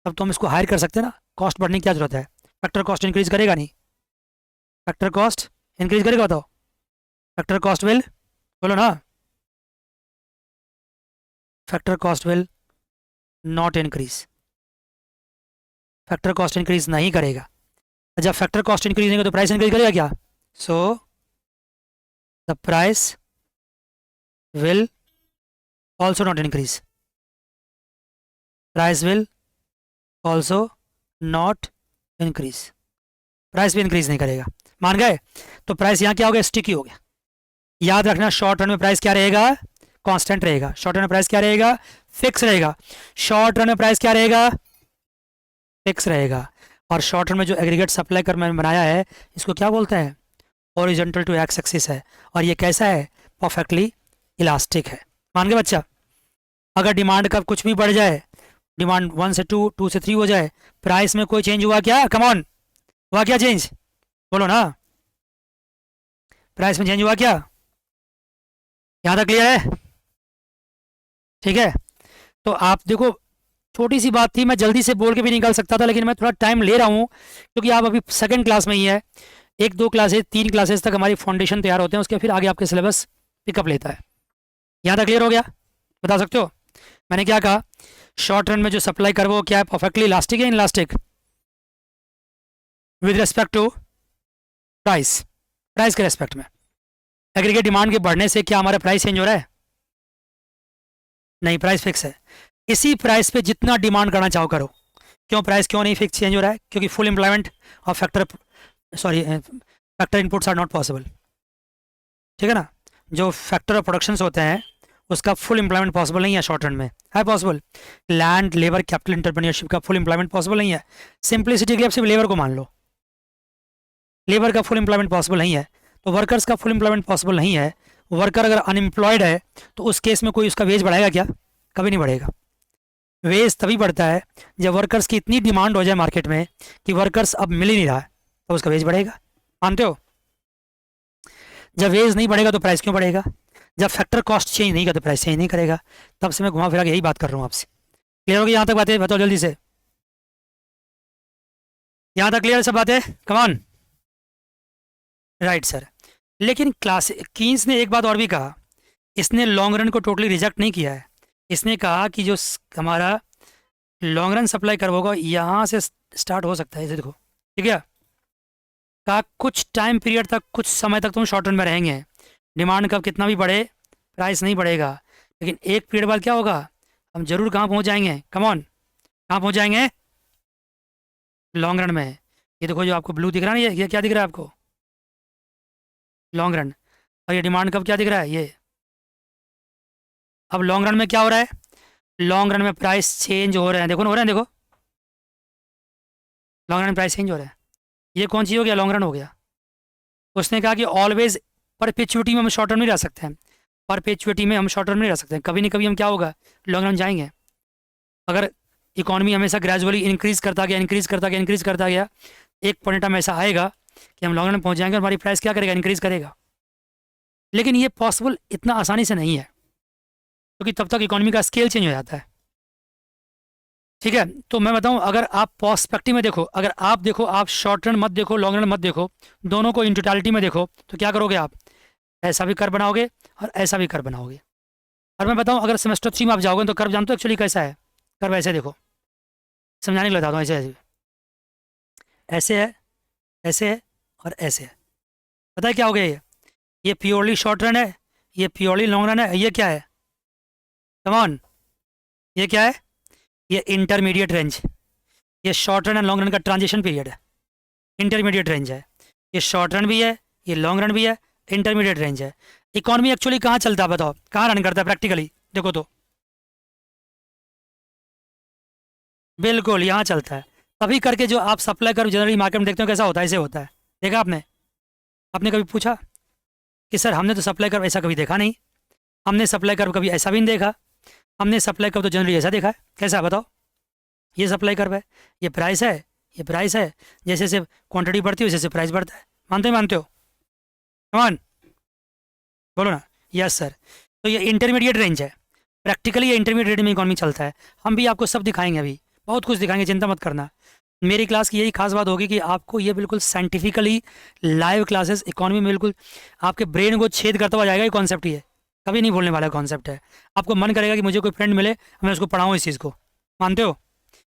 तब तो हम इसको हायर कर सकते हैं ना। कॉस्ट बढ़ने की क्या जरूरत है? फैक्टर कॉस्ट इंक्रीज करेगा नहीं? फैक्टर कॉस्ट इंक्रीज करेगा बताओ? फैक्टर कॉस्ट विल, बोलो ना, factor cost will not increase. Factor cost increase नहीं करेगा। जब फैक्टर कॉस्ट इंक्रीज नहीं तो प्राइस इंक्रीज करेगा क्या? So the price will also not increase. Price will also not increase. Price भी इंक्रीज नहीं करेगा, मान गए? तो प्राइस यहाँ क्या हो गया? स्टिकी हो गया। याद रखना, शॉर्ट रन में प्राइस क्या रहेगा? कांस्टेंट रहेगा। शॉर्ट रन में प्राइस क्या रहेगा? फिक्स रहेगा। शॉर्ट रन में प्राइस क्या रहेगा? फिक्स रहेगा। और शॉर्ट रन में जो एग्रीगेट सप्लाई कर मैंने बनाया है, इसको क्या बोलते हैं? हॉरिजॉन्टल टू एक्स एक्सिस है। और ये कैसा है? परफेक्टली इलास्टिक है। मान गए बच्चा? अगर डिमांड का कुछ भी बढ़ जाए, डिमांड 1 से 2, 2 से 3 हो जाए, प्राइस में कोई चेंज हुआ क्या? कम ऑन, हुआ क्या चेंज? बोलो ना, प्राइस में चेंज हुआ क्या? यहाँ तक क्लियर है? ठीक है। तो आप देखो, छोटी सी बात थी, मैं जल्दी से बोल के भी निकल सकता था, लेकिन मैं थोड़ा टाइम ले रहा हूँ क्योंकि आप अभी सेकंड क्लास में ही है। 1, 2 क्लासेस, 3 क्लासेस तक हमारी फाउंडेशन तैयार होते हैं, उसके फिर आगे आपके सिलेबस पिकअप लेता है। यहाँ तक क्लियर हो गया? बता सकते हो? मैंने क्या कहा? शॉर्ट रन में जो सप्लाई कर वो क्या है? परफेक्टली इलास्टिक है, inelastic with respect to price. Price के रेस्पेक्ट में एग्रीगेट डिमांड के बढ़ने से क्या हमारा प्राइस चेंज हो रहा है? नहीं, प्राइस फिक्स है। इसी प्राइस पे जितना डिमांड करना चाहो करो। क्यों प्राइस क्यों नहीं फिक्स चेंज हो रहा है? क्योंकि फुल एम्प्लॉयमेंट और factor inputs are not possible, ठीक है ना? जो फैक्टर ऑफ प्रोडक्शंस होते हैं उसका फुल एम्प्लॉयमेंट पॉसिबल नहीं है शॉर्ट रन में। है possible? Land, labour, capital, entrepreneurship का फुल एम्प्लॉयमेंट पॉसिबल नहीं है। सिंप्लिसिटी के लिए आप सिर्फ लेबर को मान लो, लेबर का फुल एम्प्लॉयमेंट पॉसिबल नहीं है, तो वर्कर्स का फुल एम्प्लॉयमेंट पॉसिबल नहीं है। वर्कर अगर अनएम्प्लॉयड है तो उस केस में कोई उसका वेज बढ़ाएगा क्या? कभी नहीं बढ़ेगा। वेज तभी बढ़ता है जब वर्कर्स की इतनी डिमांड हो जाए मार्केट में कि वर्कर्स अब मिल ही नहीं रहा है, तो उसका वेज बढ़ेगा। मानते हो? जब वेज नहीं बढ़ेगा तो प्राइस क्यों बढ़ेगा? जब फैक्टर कॉस्ट चेंज नहीं करता तो प्राइस चेंज नहीं करेगा। तब से मैं घुमा फिरा के यही बात कर रहा हूँ आपसे। क्लियर होगी यहाँ तक बातें? बताओ जल्दी से, यहाँ तक क्लियर सब बातें? कमान, राइट सर। लेकिन क्लास कीन्स ने एक बात और भी कहा, इसने लॉन्ग रन को टोटली रिजेक्ट नहीं किया है। इसने कहा कि जो हमारा लॉन्ग रन सप्लाई कर्व होगा यहाँ से स्टार्ट हो सकता है, इसे देखो, ठीक है? कहा कुछ टाइम पीरियड तक, कुछ समय तक तुम शॉर्ट रन में रहेंगे, डिमांड कब कितना भी बढ़े प्राइस नहीं बढ़ेगा। लेकिन एक पीरियड बाद क्या होगा? हम जरूर कहाँ पहुँच जाएंगे? कम ऑन, कहाँ पहुँच जाएंगे? लॉन्ग रन में। ये देखो जो आपको ब्लू दिख रहा है ना, ये क्या दिख रहा है आपको? Long run. और ये डिमांड कब क्या दिख रहा है? ये। अब लॉन्ग रन में क्या हो रहा है? लॉन्ग रन में प्राइस चेंज हो रहे हैं, देखो ना, हो रहे हैं, देखो लॉन्ग रन में प्राइस चेंज हो रहा है। ये कौन चीज़ हो गया? लॉन्ग रन हो गया। उसने कहा कि ऑलवेज परपेचुइटी में हम शॉर्ट रन नहीं रह सकते हैं। परपेचुइटी में हम शॉर्ट रन में नहीं रह सकते, कभी नहीं कभी हम क्या होगा, लॉन्ग रन जाएंगे। अगर इकोनॉमी हमेशा ग्रेजुअली इंक्रीज करता गया एक पॉइंट टाइम ऐसा आएगा कि हम लॉन्ग रन पहुंच जाएंगे और हमारी प्राइस क्या करेगा, इंक्रीज करेगा। लेकिन ये पॉसिबल इतना आसानी से नहीं है, क्योंकि तब तक इकोनॉमी का स्केल चेंज हो जाता है। ठीक है, तो मैं बताऊं, अगर आप पर्सपेक्टिव में देखो, अगर आप देखो, आप शॉर्ट रन मत देखो, लॉन्ग रन मत देखो, दोनों को इन टोटलिटी में देखो, तो क्या करोगे आप, ऐसा भी कर्व बनाओगे और ऐसा भी कर्व बनाओगे। और मैं बताऊं, अगर सेमेस्टर 3 में आप जाओगे तो कर्व जानते हो एक्चुअली कैसा है, कर्व ऐसे देखो, समझाने के लिए बताता हूँ, ऐसे ऐसे ऐसे है, ऐसे है और ऐसे है। पता है क्या हो गया, ये प्योरली शॉर्ट रन है, ये प्योरली लॉन्ग रन है, ये क्या है, कम ऑन, ये क्या है, ये इंटरमीडिएट रेंज, ये short run and long run का ट्रांजिशन पीरियड है, इंटरमीडिएट रेंज है। ये शॉर्ट रन भी है, ये लॉन्ग रन भी है, इंटरमीडिएट रेंज है। इकोनॉमी एक्चुअली कहाँ चलता है बताओ, कहाँ रन करता है प्रैक्टिकली, देखो तो बिल्कुल यहाँ चलता है। तभी करके जो आप सप्लाई कर जनरली मार्केट में देखते हो कैसा होता है, ऐसे होता है। देखा आपने, आपने कभी पूछा कि सर हमने तो सप्लाई कर ऐसा कभी देखा नहीं, हमने सप्लाई कर कभी ऐसा भी नहीं देखा, हमने सप्लाई कर तो जनरली ऐसा देखा है, कैसा है बताओ। ये सप्लाई कर है, ये प्राइस है, ये प्राइस है, जैसे जैसे क्वांटिटी बढ़ती है वैसे वैसे प्राइस बढ़ता है। मानते हो, कमान बोलो ना, यस सर। तो ये इंटरमीडिएट रेंज है, प्रैक्टिकली ये इंटरमीडिएट रेंज में इकॉनमी चलता है। हम भी आपको सब दिखाएंगे, अभी बहुत कुछ दिखाएंगे, चिंता मत करना। मेरी क्लास की यही खास बात होगी कि आपको ये बिल्कुल साइंटिफिकली लाइव क्लासेस इकोनॉमी में बिल्कुल आपके ब्रेन को छेद करता हुआ जाएगा। ये कॉन्सेप्ट ही है, कभी नहीं भूलने वाला कॉन्सेप्ट है। आपको मन करेगा कि मुझे कोई फ्रेंड मिले, मैं उसको पढ़ाऊँ इस चीज़ को। मानते हो,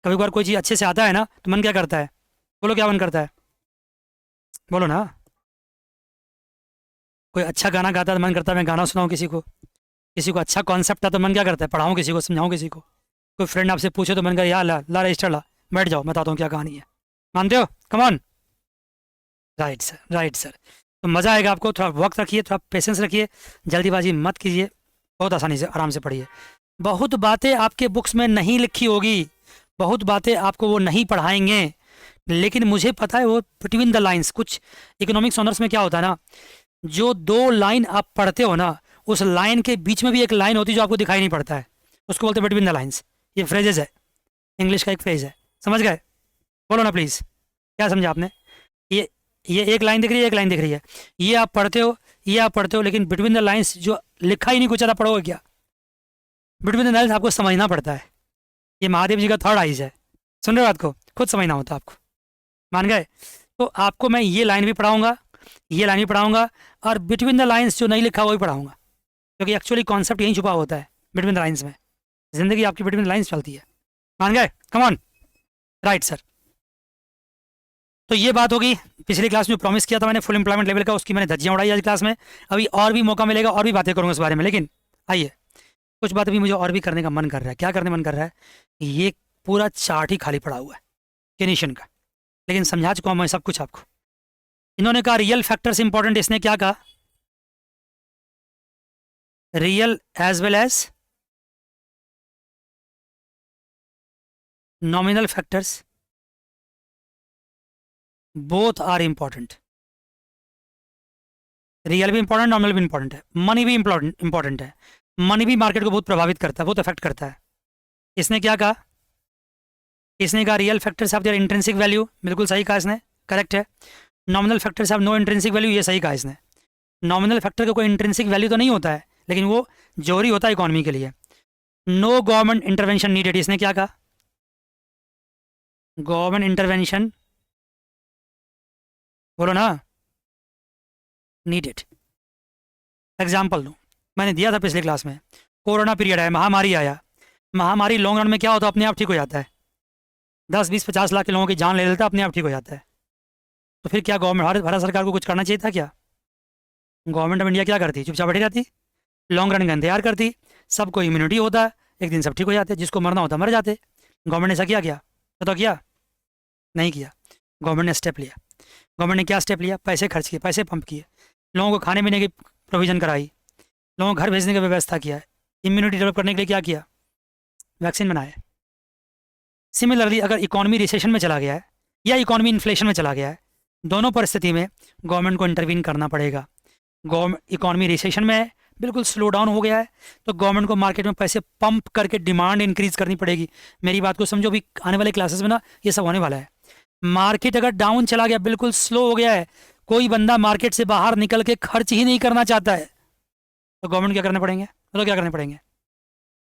कभी कभार कोई चीज़ अच्छे से आता है ना तो मन क्या करता है, बोलो क्या मन करता है, बोलो ना। कोई अच्छा गाना गाता है तो मन करता है मैं गाना सुनाऊँ किसी को, किसी को अच्छा कॉन्सेप्ट है तो मन क्या करता है पढ़ाऊँ किसी को, समझाऊँ किसी को। कोई फ्रेंड आपसे पूछे तो मन कर यार ला ला रजिस्टर ला, बैठ जाओ बताता हूँ क्या कहानी है। मानते हो, come on, right sir, right sir. तो मज़ा आएगा आपको, थोड़ा वक्त रखिए, थोड़ा पेशेंस रखिए, जल्दीबाजी मत कीजिए, बहुत आसानी से आराम से पढ़िए। बहुत बातें आपके बुक्स में नहीं लिखी होगी, बहुत बातें आपको वो नहीं पढ़ाएंगे, लेकिन मुझे पता है वो बिटवीन द लाइन्स। कुछ इकोनॉमिक्स ऑनर्स में क्या होता है ना, जो 2 लाइन आप पढ़ते हो ना, उस लाइन के बीच में भी एक लाइन होती है जो आपको दिखाई नहीं पड़ता है, उसको बोलते हैं बिटवीन द लाइन्स। ये फ्रेजेज है, इंग्लिश का एक फ्रेज है, समझ गए, बोलो ना प्लीज़, क्या समझा आपने। ये ये एक लाइन दिख रही है, एक लाइन दिख रही है, ये आप पढ़ते हो, ये आप पढ़ते हो, लेकिन बिटवीन द लाइन्स जो लिखा ही नहीं कुछ, आप पढ़ोगे क्या। बिटवीन द लाइन्स आपको समझना पड़ता है। ये महादेव जी का थर्ड आइज है, सुन रहे हो बात को, खुद समझना होता है आपको, मान गए। तो आपको मैं ये लाइन भी पढ़ाऊंगा, ये लाइन भी पढ़ाऊंगा, और बिटवीन द लाइन्स जो नहीं लिखा वो भी पढ़ाऊंगा, क्योंकि एक्चुअली कॉन्सेप्ट यहीं छुपा होता है बिटवीन द लाइन्स में। जिंदगी आपकी बिटवीन द लाइन्स चलती है, मान गए, कम ऑन, राइट सर। तो ये बात होगी, पिछली क्लास में प्रॉमिस किया था मैंने फुल एम्प्लॉयमेंट लेवल का, उसकी मैंने धज्जियां उड़ाई आज क्लास में। अभी और भी मौका मिलेगा, और भी बातें करूँगा इस बारे में, लेकिन आइए कुछ बात अभी मुझे और भी करने का मन कर रहा है। क्या करने मन कर रहा है, ये पूरा चार्ट ही खाली पड़ा हुआ है केनीशियन का, लेकिन समझा चुका हूँ मैं सब कुछ आपको। इन्होंने कहा रियल फैक्टर्स इंपॉर्टेंट, इसने क्या कहा, real as well as nominal factors both are important. Real भी इंपॉर्टेंट, नॉमिनल भी इंपॉर्टेंट है, मनी भी इंपॉर्टेंट है। मनी भी मार्केट को बहुत प्रभावित करता है, बहुत अफेक्ट करता है। इसने क्या कहा, इसने कहा real factors have their intrinsic value, बिल्कुल सही कहा इसने, करेक्ट है। Nominal factors have no intrinsic value, ये सही कहा इसने। नॉमिनल फैक्टर का कोई इंट्रिंसिक वैल्यू तो नहीं होता है, लेकिन वो जोरी होता है इकोनॉमी के लिए। नो गवर्नमेंट इंटरवेंशन नीडेड, इसने क्या कहा, गवर्नमेंट इंटरवेंशन, बोलो ना, नीडेड। एग्जाम्पल दो, मैंने दिया था पिछली क्लास में, कोरोना पीरियड है, महामारी आया, महामारी लॉन्ग रन में क्या होता है, अपने आप ठीक हो जाता है, 10-20-50 लाख के लोगों की जान ले लेता है, अपने आप ठीक हो जाता है। तो फिर क्या गवर्नमेंट, भारत सरकार को कुछ करना चाहिए था क्या, गवर्नमेंट ऑफ इंडिया क्या करती, चुपचाप बैठी रहती, लॉन्ग रन का इंतजार करती, सबको इम्यूनिटी होता, एक दिन सब ठीक हो जाते, जिसको मरना होता मर जाते। गवर्नमेंट ने ऐसा किया क्या, बताओ किया, नहीं किया। गवर्नमेंट ने स्टेप लिया, गवर्नमेंट ने क्या स्टेप लिया, पैसे खर्च किए, पैसे पंप किए, लोगों को खाने पीने की प्रोविज़न कराई, लोगों को घर भेजने की व्यवस्था किया, इम्यूनिटी डेवलप करने के लिए क्या किया, वैक्सीन बनाए। सिमिलरली अगर इकॉनमी रिसेशन में चला गया है या इकॉनमी इन्फ्लेशन में चला गया है, दोनों परिस्थिति में गवर्नमेंट को इंटरवीन करना पड़ेगा। गवर्नमेंट इकॉनमी रिसेशन में है, बिल्कुल स्लो डाउन हो गया है, तो गवर्नमेंट को मार्केट में पैसे पंप करके डिमांड इंक्रीज करनी पड़ेगी। मेरी बात को समझो, अभी आने वाले क्लासेस में ना ये सब होने वाला है। मार्केट अगर डाउन चला गया, बिल्कुल स्लो हो गया है, कोई बंदा मार्केट से बाहर निकल के खर्च ही नहीं करना चाहता है, तो गवर्नमेंट क्या करने पड़ेंगे, तो क्या करने पड़ेंगे,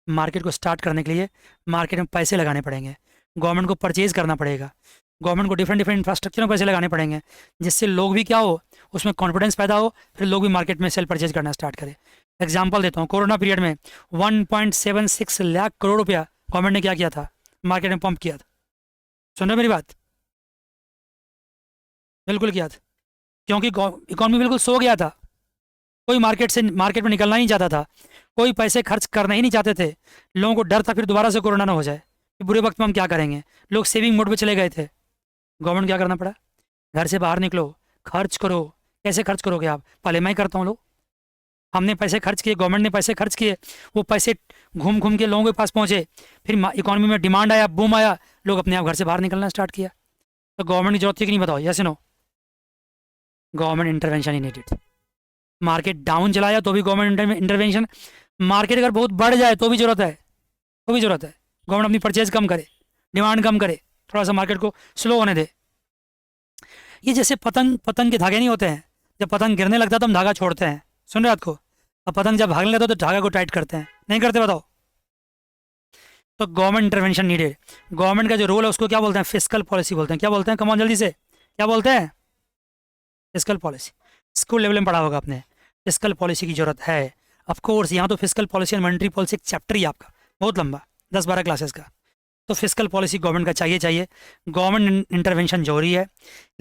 मार्केट को स्टार्ट करने के लिए मार्केट में पैसे लगाने पड़ेंगे, गवर्नमेंट को परचेज करना पड़ेगा, गवर्नमेंट को डिफरेंट डिफरेंट इंफ्रास्ट्रक्चर में पैसे लगाने पड़ेंगे, जिससे लोग भी क्या हो, उसमें कॉन्फिडेंस पैदा हो, फिर लोग भी मार्केट में सेल परचेज करना स्टार्ट करें। एग्जाम्पल देता हूँ, कोरोना पीरियड में 1.76 लाख करोड़ रुपया गवर्नमेंट ने क्या किया था, मार्केट में पंप किया था। सुन रहे हो मेरी बात, बिल्कुल किया था, क्योंकि इकॉनमी बिल्कुल सो गया था, कोई मार्केट में निकलना नहीं चाहता था, कोई पैसे खर्च करना ही नहीं चाहते थे, लोगों को डर था फिर दोबारा से कोरोना ना हो जाए, कि बुरे वक्त में हम क्या करेंगे, लोग सेविंग मोड पे चले गए थे। गवर्नमेंट क्या करना पड़ा, घर से बाहर निकलो, खर्च करो। कैसे खर्च करोगे आप, पहले मैं ही करता हूँ, लोग हमने पैसे खर्च किए, गवर्नमेंट ने पैसे खर्च किए, वो पैसे घूम घूम के लोगों के पास पहुंचे, फिर इकोनॉमी में डिमांड आया, बूम आया, लोग अपने आप घर से बाहर निकलना स्टार्ट किया। तो गवर्नमेंट की जरूरत थी कि नहीं, बताओ, यस नो, गवर्नमेंट इंटरवेंशन ही नीडेड। मार्केट डाउन चलाया तो भी गवर्नमेंट इंटरवेंशन, मार्केट अगर बहुत बढ़ जाए तो भी जरूरत है, तो भी जरूरत है, गवर्नमेंट अपनी परचेज कम करे, डिमांड कम करे, थोड़ा सा मार्केट को स्लो होने दे। ये जैसे पतंग पतंग के धागे नहीं होते हैं, जब पतंग गिरने लगता है तो हम धागा छोड़ते हैं, सुन रहे हो आपको, अब पतंग जब भागने लगता है तो धागा को टाइट करते हैं, नहीं करते, बताओ। तो गवर्नमेंट इंटरवेंशन नीडेड। गवर्नमेंट का जो रोल है उसको क्या बोलते हैं, फिस्कल पॉलिसी बोलते हैं। क्या बोलते हैं, कमॉन जल्दी से, क्या बोलते हैं, फिस्कल पॉलिसी। स्कूल लेवल में पढ़ा होगा आपने, फिस्कल पॉलिसी की जरूरत है। ऑफ कोर्स यहाँ तो fiscal policy and monetary policy एक चैप्टर ही आपका बहुत लंबा, 10-12 क्लासेस का। तो फिस्कल पॉलिसी गवर्नमेंट का चाहिए चाहिए, गवर्नमेंट इंटरवेंशन जरूरी है,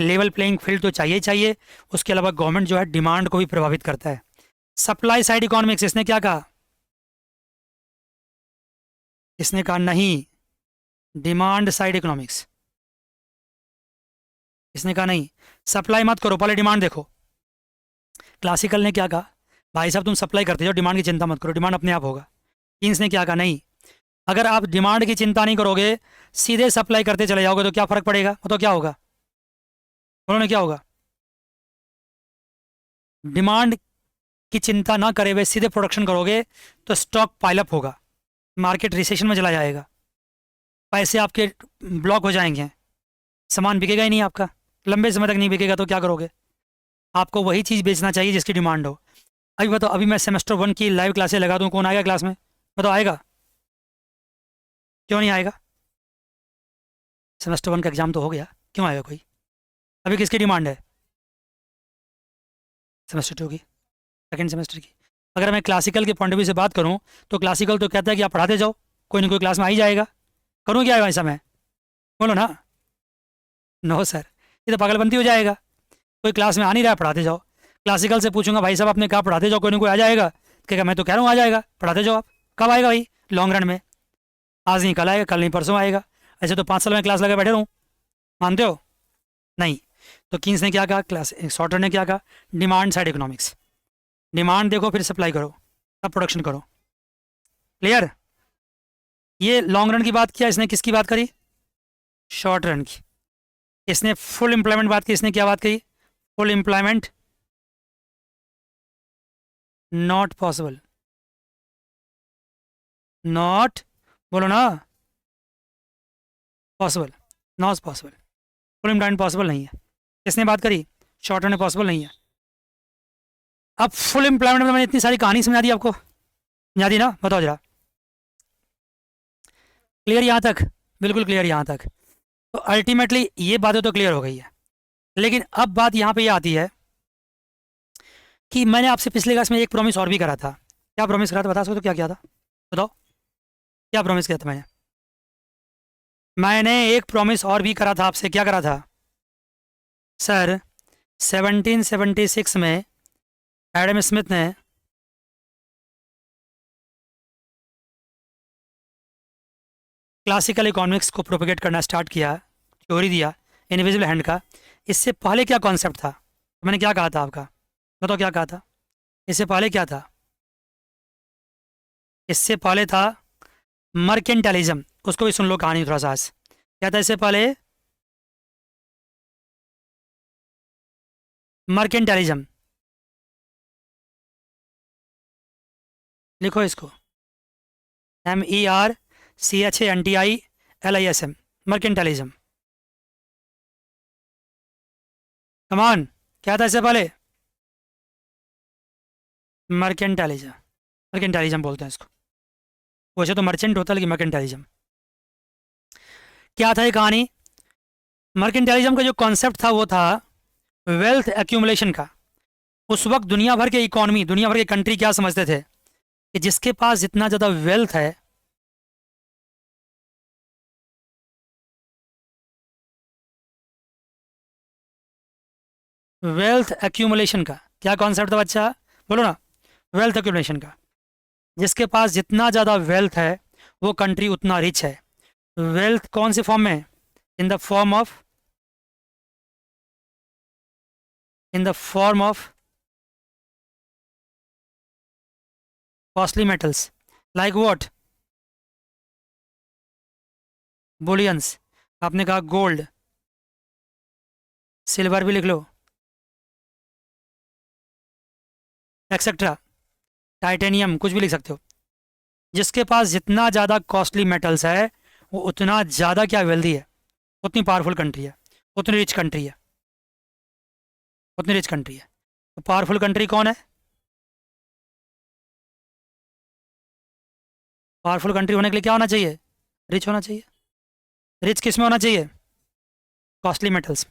लेवल प्लेइंग फील्ड तो चाहिए चाहिए। उसके अलावा गवर्नमेंट जो है डिमांड को भी प्रभावित करता है। सप्लाई साइड इकोनॉमिक्स, इसने क्या कहा, इसने कहा नहीं, डिमांड साइड इकोनॉमिक्स, इसने कहा नहीं, सप्लाई मत करो, पहले डिमांड देखो। क्लासिकल ने क्या कहा, भाई साहब तुम सप्लाई करते जाओ, डिमांड की चिंता मत करो, डिमांड अपने आप होगा। कीन्स ने क्या कहा, नहीं, अगर आप डिमांड की चिंता नहीं करोगे, सीधे सप्लाई करते चले जाओगे तो क्या फर्क पड़ेगा, तो क्या होगा, उन्होंने क्या होगा, डिमांड की चिंता ना करे हुए सीधे प्रोडक्शन करोगे तो स्टॉक पाइलअप होगा, मार्केट रिसेशन में चला जाएगा, पैसे आपके ब्लॉक हो जाएंगे, सामान बिकेगा ही नहीं आपका, लंबे समय तक नहीं बिकेगा, तो क्या करोगे, आपको वही चीज़ बेचना चाहिए जिसकी डिमांड हो। अभी बताओ, अभी मैं सेमेस्टर 1 की लाइव क्लासें लगा दूँ, कौन आएगा क्लास में, बताओ, आएगा, क्यों नहीं आएगा, सेमेस्टर 1 का एग्जाम तो हो गया, क्यों आएगा कोई, अभी किसकी डिमांड है, सेमेस्टर 2 की, सेकेंड सेमेस्टर की। अगर मैं क्लासिकल के पॉइंट ऑफ व्यू से बात करूँ तो क्लासिकल तो कहता है कि आप पढ़ाते जाओ, कोई ना कोई क्लास में आ ही जाएगा, करूँ क्या ऐसा मैं, बोलो ना, नो सर, ये तो पागलपंती हो जाएगा, कोई क्लास में आ नहीं रहा है, पढ़ाते जाओ। क्लासिकल से पूछूंगा, भाई साहब आपने कहा पढ़ाते जाओ, कोई ना कोई आ जाएगा, कहेगा मैं तो कह रहा हूँ आ जाएगा, पढ़ाते जाओ आप, कब आएगा भाई, लॉन्ग रन में, आज नहीं कल आएगा, कल नहीं परसों आएगा, ऐसे तो 5 साल में क्लास लगा बैठे रहूँ, मानते हो, नहीं। तो कीन्स ने क्या कहा, क्लास शॉर्टर ने क्या कहा, डिमांड साइड इकोनॉमिक्स, डिमांड देखो फिर सप्लाई करो, तब प्रोडक्शन करो, क्लियर। ये लॉन्ग रन की बात किया इसने, किसकी बात करी, शॉर्ट रन की। इसने फुल एम्प्लॉयमेंट बात की, इसने क्या बात कही, full employment not possible, not, बोलो ना, possible, not possible, full employment possible नहीं है, इसने बात करी, शॉर्ट रन पॉसिबल नहीं है। अब फुल एम्प्लॉयमेंट में मैंने इतनी सारी कहानी समझा दी आपको, समझा दी ना, बताओ जरा, क्लियर यहाँ तक, बिल्कुल क्लियर यहाँ तक। तो अल्टीमेटली ये बातें तो क्लियर हो गई है, लेकिन अब बात यहाँ पे ये आती है कि मैंने आपसे पिछले क्लास में एक प्रॉमिस और भी करा था। क्या प्रॉमिस करा था, बता सकते हो क्या किया था, बताओ, क्या प्रॉमिस किया था मैंने, मैंने एक प्रॉमिस और भी करा था आपसे, क्या करा था सर, 1776 में एडम स्मिथ ने क्लासिकल इकोनॉमिक्स को प्रोपेगेट करना स्टार्ट किया, थ्योरी दिया इनविजिबल हैंड का। इससे पहले क्या कॉन्सेप्ट था, तो मैंने क्या कहा था आपका, बताओ क्या कहा था, इससे पहले क्या था, इससे पहले था मर्केंटालिज्म, उसको भी सुन लो कहानी थोड़ा सा आज। क्या था इससे पहले, मर्केंटालिज्म, लिखो इसको, MERCHANTILISM, मर्केंटाइलिज्म। कमान, क्या था इससे पहले? मर्केंटाइलिज्म, मर्केंटाइलिज्म बोलते हैं इसको। वैसे तो मर्चेंट होता है, लेकिन मर्केंटाइलिज्म। क्या था ये कहानी? मर्केंटाइलिज्म का जो कॉन्सेप्ट था वो था वेल्थ एक्यूमुलेशन का। उस वक्त दुनिया भर के इकोनॉमी, दुनिया भर के कंट्री क्या समझते थे कि जिसके पास जितना ज़्यादा वेल्थ है, वेल्थ एक्यूमुलेशन का क्या कॉन्सेप्ट था बच्चा? बोलो ना। वेल्थ एक्यूमुलेशन का, जिसके पास जितना ज़्यादा वेल्थ है वो कंट्री उतना रिच है। वेल्थ कौन से फॉर्म में है? In the form of, in the form of costly metals, like what? Bullions, आपने कहा गोल्ड, सिल्वर भी लिख लो, एक्सेट्रा, टाइटेनियम, कुछ भी लिख सकते हो। जिसके पास जितना ज़्यादा कॉस्टली मेटल्स है वो उतना ज़्यादा क्या वेल्दी है, उतनी पावरफुल कंट्री है, उतनी रिच कंट्री है, उतनी रिच कंट्री है। तो पावरफुल कंट्री कौन है? पावरफुल कंट्री होने के लिए क्या होना चाहिए? रिच होना चाहिए। रिच किस में होना चाहिए? Costly metals.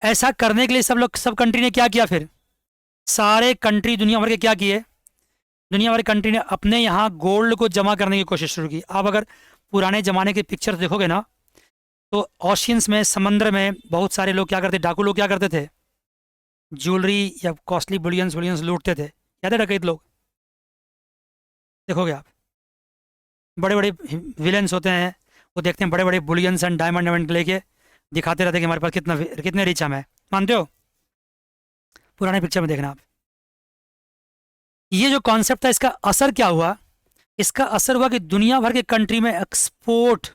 ऐसा करने के लिए सब लोग, सब कंट्री ने क्या किया फिर? सारे कंट्री दुनिया भर के क्या किए? दुनिया भर कंट्री ने अपने यहाँ गोल्ड को जमा करने की कोशिश शुरू की। आप अगर पुराने ज़माने के पिक्चर देखोगे ना, तो ओशियंस में, समंदर में बहुत सारे लोग क्या करते, डाकू लोग क्या करते थे, ज्वेलरी या कॉस्टली बुलियंस बुलियंस लूटते थे। याद है डकैत लोग? देखोगे आप, बड़े बड़े विलेंस होते हैं, वो देखते हैं बड़े बड़े बुलियंस एंड डायमंड डायमंड लेके दिखाते रहते हैं कि हमारे पास कितना, कितने रिच हम हैं। मानते हो? पुराने पिक्चर में देखना आप। ये जो कॉन्सेप्ट था, इसका असर क्या हुआ? इसका असर हुआ कि दुनिया भर के कंट्री में एक्सपोर्ट,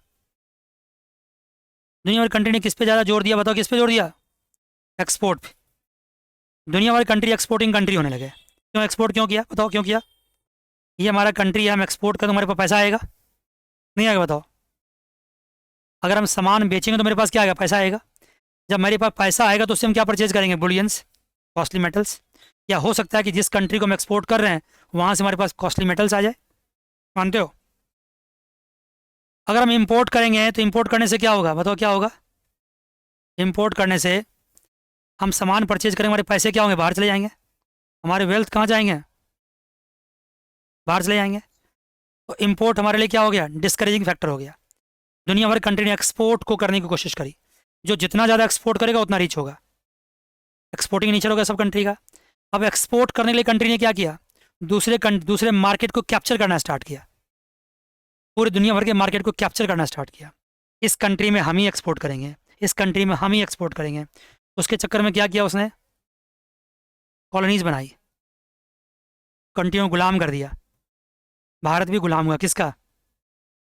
दुनिया भर कंट्री ने किस पे ज़्यादा जोर दिया? बताओ किस पे जोर दिया? एक्सपोर्ट पे। दुनिया भर कंट्री एक्सपोर्टिंग कंट्री होने लगे। क्यों एक्सपोर्ट क्यों किया? बताओ क्यों किया? ये हमारा कंट्री है, हम एक्सपोर्ट करें तो हमारे पास पैसा आएगा, नहीं आएगा? बताओ। अगर हम सामान बेचेंगे तो मेरे पास क्या आएगा? पैसा आएगा। जब मेरे पास पैसा आएगा तो उससे हम क्या परचेज करेंगे? Bullions, costly metals. या हो सकता है कि जिस कंट्री को हम एक्सपोर्ट कर रहे हैं वहाँ से हमारे पास कॉस्टली मेटल्स आ जाए। मानते हो? अगर हम इंपोर्ट करेंगे तो इंपोर्ट करने से क्या होगा? बताओ क्या होगा? इंपोर्ट करने से हम सामान परचेज करेंगे, हमारे पैसे क्या होंगे? बाहर चले जाएंगे। हमारे वेल्थ कहाँ जाएंगे? बाहर चले जाएंगे। तो इंपोर्ट हमारे लिए क्या हो गया? डिस्करेजिंग फैक्टर हो गया। दुनिया भर कंट्री ने एक्सपोर्ट को करने की कोशिश करी। जो जितना ज़्यादा एक्सपोर्ट करेगा उतना रिच होगा। एक्सपोर्टिंग नेचर होगा सब कंट्री का। अब एक्सपोर्ट करने के लिए कंट्री ने क्या किया? दूसरे मार्केट को कैप्चर करना स्टार्ट किया। पूरी दुनिया भर के मार्केट को कैप्चर करना स्टार्ट किया। इस कंट्री में हम ही एक्सपोर्ट करेंगे, इस कंट्री में हम ही एक्सपोर्ट करेंगे। उसके चक्कर में क्या किया उसने? कॉलोनीज बनाई, कंट्रियों को गुलाम कर दिया। भारत भी गुलाम हुआ। किसका?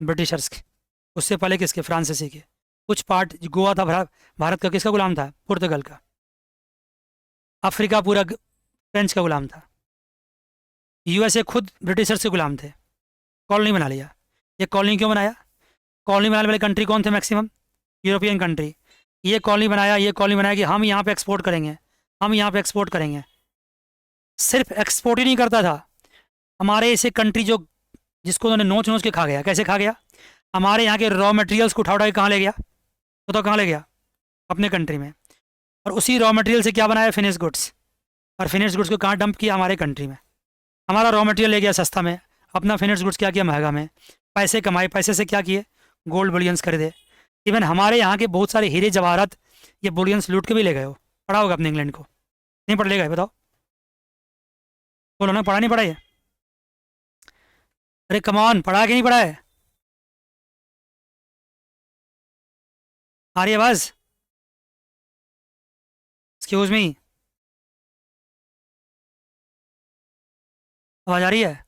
ब्रिटिशर्स के। उससे पहले किसके? फ्रांसीसी के। कुछ पार्ट गोवा था भारत का, किसका गुलाम था? पुर्तगाल का। अफ्रीका पूरा फ्रेंच का गुलाम था। यूएसए खुद ब्रिटिशर्स के गुलाम थे। कॉलोनी बना लिया। ये कॉलोनी क्यों बनाया? कॉलोनी बनाने वाले कंट्री कौन थे? Maximum European country. ये कॉलोनी बनाया कि हम यहाँ पे एक्सपोर्ट करेंगे, हम यहाँ पे एक्सपोर्ट करेंगे। सिर्फ एक्सपोर्ट ही नहीं करता था, हमारे ऐसे कंट्री जो, जिसको उन्होंने नोच नोच के खा गया। कैसे खा गया? हमारे यहाँ के रॉ मटेरियल्स को उठा उठा के कहाँ ले गया? तो कहाँ ले गया? अपने कंट्री में। और उसी रॉ मटेरियल से क्या बनाया? Finish goods. और फिनिश गुड्स को कहाँ डंप किया? हमारे कंट्री में। हमारा रॉ मटेरियल ले गया सस्ता में, अपना फिनिश गुड्स क्या किया? महंगा में। पैसे कमाए, पैसे से क्या किए? गोल्ड बुलियंस खरीदे। इवन हमारे यहाँ के बहुत सारे हीरे जवाहरात ये बुलियंस लूट के भी ले गए हो। पढ़ा होगा अपने इंग्लैंड को, नहीं पढ़ ले गए? बताओ, बोलो ना, पढ़ा नहीं पढ़ा ये? अरे कमान, पढ़ा कि नहीं पढ़ा है? आ रही आवाज? एक्सक्यूज मी, आवाज आ रही है?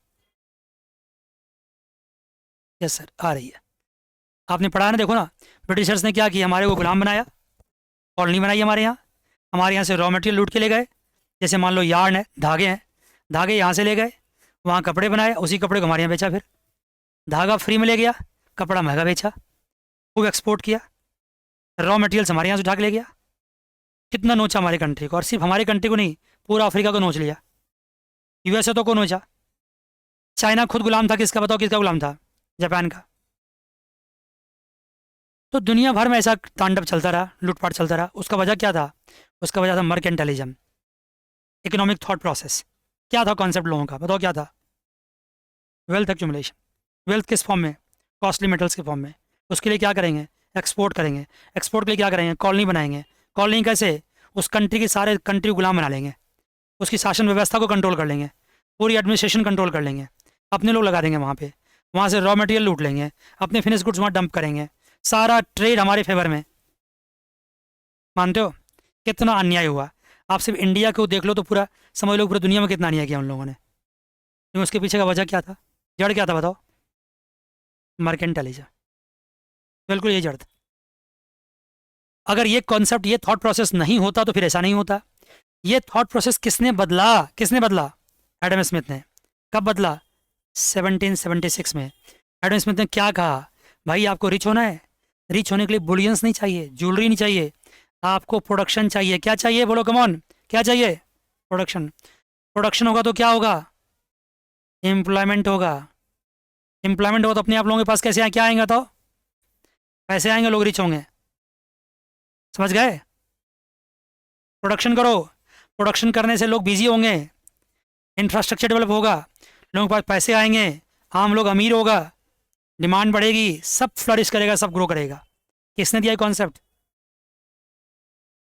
यस सर, आ रही है। आपने पढ़ा ना? देखो ना, ब्रिटिशर्स ने क्या किया? हमारे को गुलाम बनाया, कॉलोनी बनाई हमारे यहाँ से रॉ मटेरियल लूट के ले गए। जैसे मान लो यार्न है, धागे हैं, धागे यहाँ से ले गए, वहाँ कपड़े बनाए, उसी कपड़े को हमारे यहाँ बेचा, फिर धागा फ्री में ले गया, कपड़ा महंगा बेचा, खूब एक्सपोर्ट किया, रॉ मटेरियल्स हमारे यहाँ से उठा के ले गया, कितना नोचा हमारी कंट्री को, और सिर्फ हमारी कंट्री को नहीं, पूरा अफ्रीका को नोच लिया। यूएसए तो को नोचा। चाइना खुद गुलाम था, किसका बताओ, किसका गुलाम था? जापान का। तो दुनिया भर में ऐसा तांडव चलता रहा, लूटपाट चलता रहा। उसका वजह क्या था? उसका वजह था मर्केंटलिज्म, इकोनॉमिक थॉट प्रोसेस। क्या था कॉन्सेप्ट लोगों का, बताओ क्या था? Wealth accumulation. वेल्थ किस फॉर्म में? कॉस्टली मेटल्स के फॉर्म में। उसके लिए क्या करेंगे? एक्सपोर्ट करेंगे। एक्सपोर्ट के लिए क्या करेंगे? कॉलोनी बनाएंगे। कॉलोनी कैसे? उस कंट्री के सारे कंट्री को गुलाम बना लेंगे, उसकी शासन व्यवस्था को कंट्रोल कर लेंगे, पूरी एडमिनिस्ट्रेशन कंट्रोल कर लेंगे, अपने लोग लगा देंगे वहाँ पे, वहाँ से रॉ मटेरियल लूट लेंगे, अपने फिनिश गुड्स वहाँ डंप करेंगे, सारा ट्रेड हमारे फेवर में। मानते हो कितना अन्याय हुआ? आप सिर्फ इंडिया को देख लो तो पूरा समझ लो पूरी दुनिया में कितना अन्याय किया उन लोगों ने। लेकिन उसके पीछे का वजह क्या था? जड़ क्या था बताओ? मर्केंटाइलिज्म। बिल्कुल ये जड़ था। अगर ये कॉन्सेप्ट, ये थॉट प्रोसेस नहीं होता तो फिर ऐसा नहीं होता। ये थॉट प्रोसेस किसने बदला? किसने बदला? एडम स्मिथ ने। कब बदला? 1776 में। एडम स्मिथ ने क्या कहा? भाई आपको रिच होना है, रिच होने के लिए बुलियंस नहीं चाहिए, ज्वेलरी नहीं चाहिए, आपको प्रोडक्शन चाहिए। क्या चाहिए? बोलो कमॉन, क्या चाहिए? प्रोडक्शन। प्रोडक्शन होगा तो क्या होगा? एम्प्लॉयमेंट होगा। एम्प्लॉयमेंट होगा तो अपने आप लोगों के पास कैसे क्या आएंगे? तो पैसे आएंगे, लोग रिच होंगे। समझ गए? प्रोडक्शन करो, प्रोडक्शन करने से लोग बिजी होंगे, इंफ्रास्ट्रक्चर डेवलप होगा, लोगों के पास पैसे आएंगे, आम लोग अमीर होगा, डिमांड बढ़ेगी, सब फ्लरिश करेगा, सब ग्रो करेगा। किसने दिया कॉन्सेप्ट?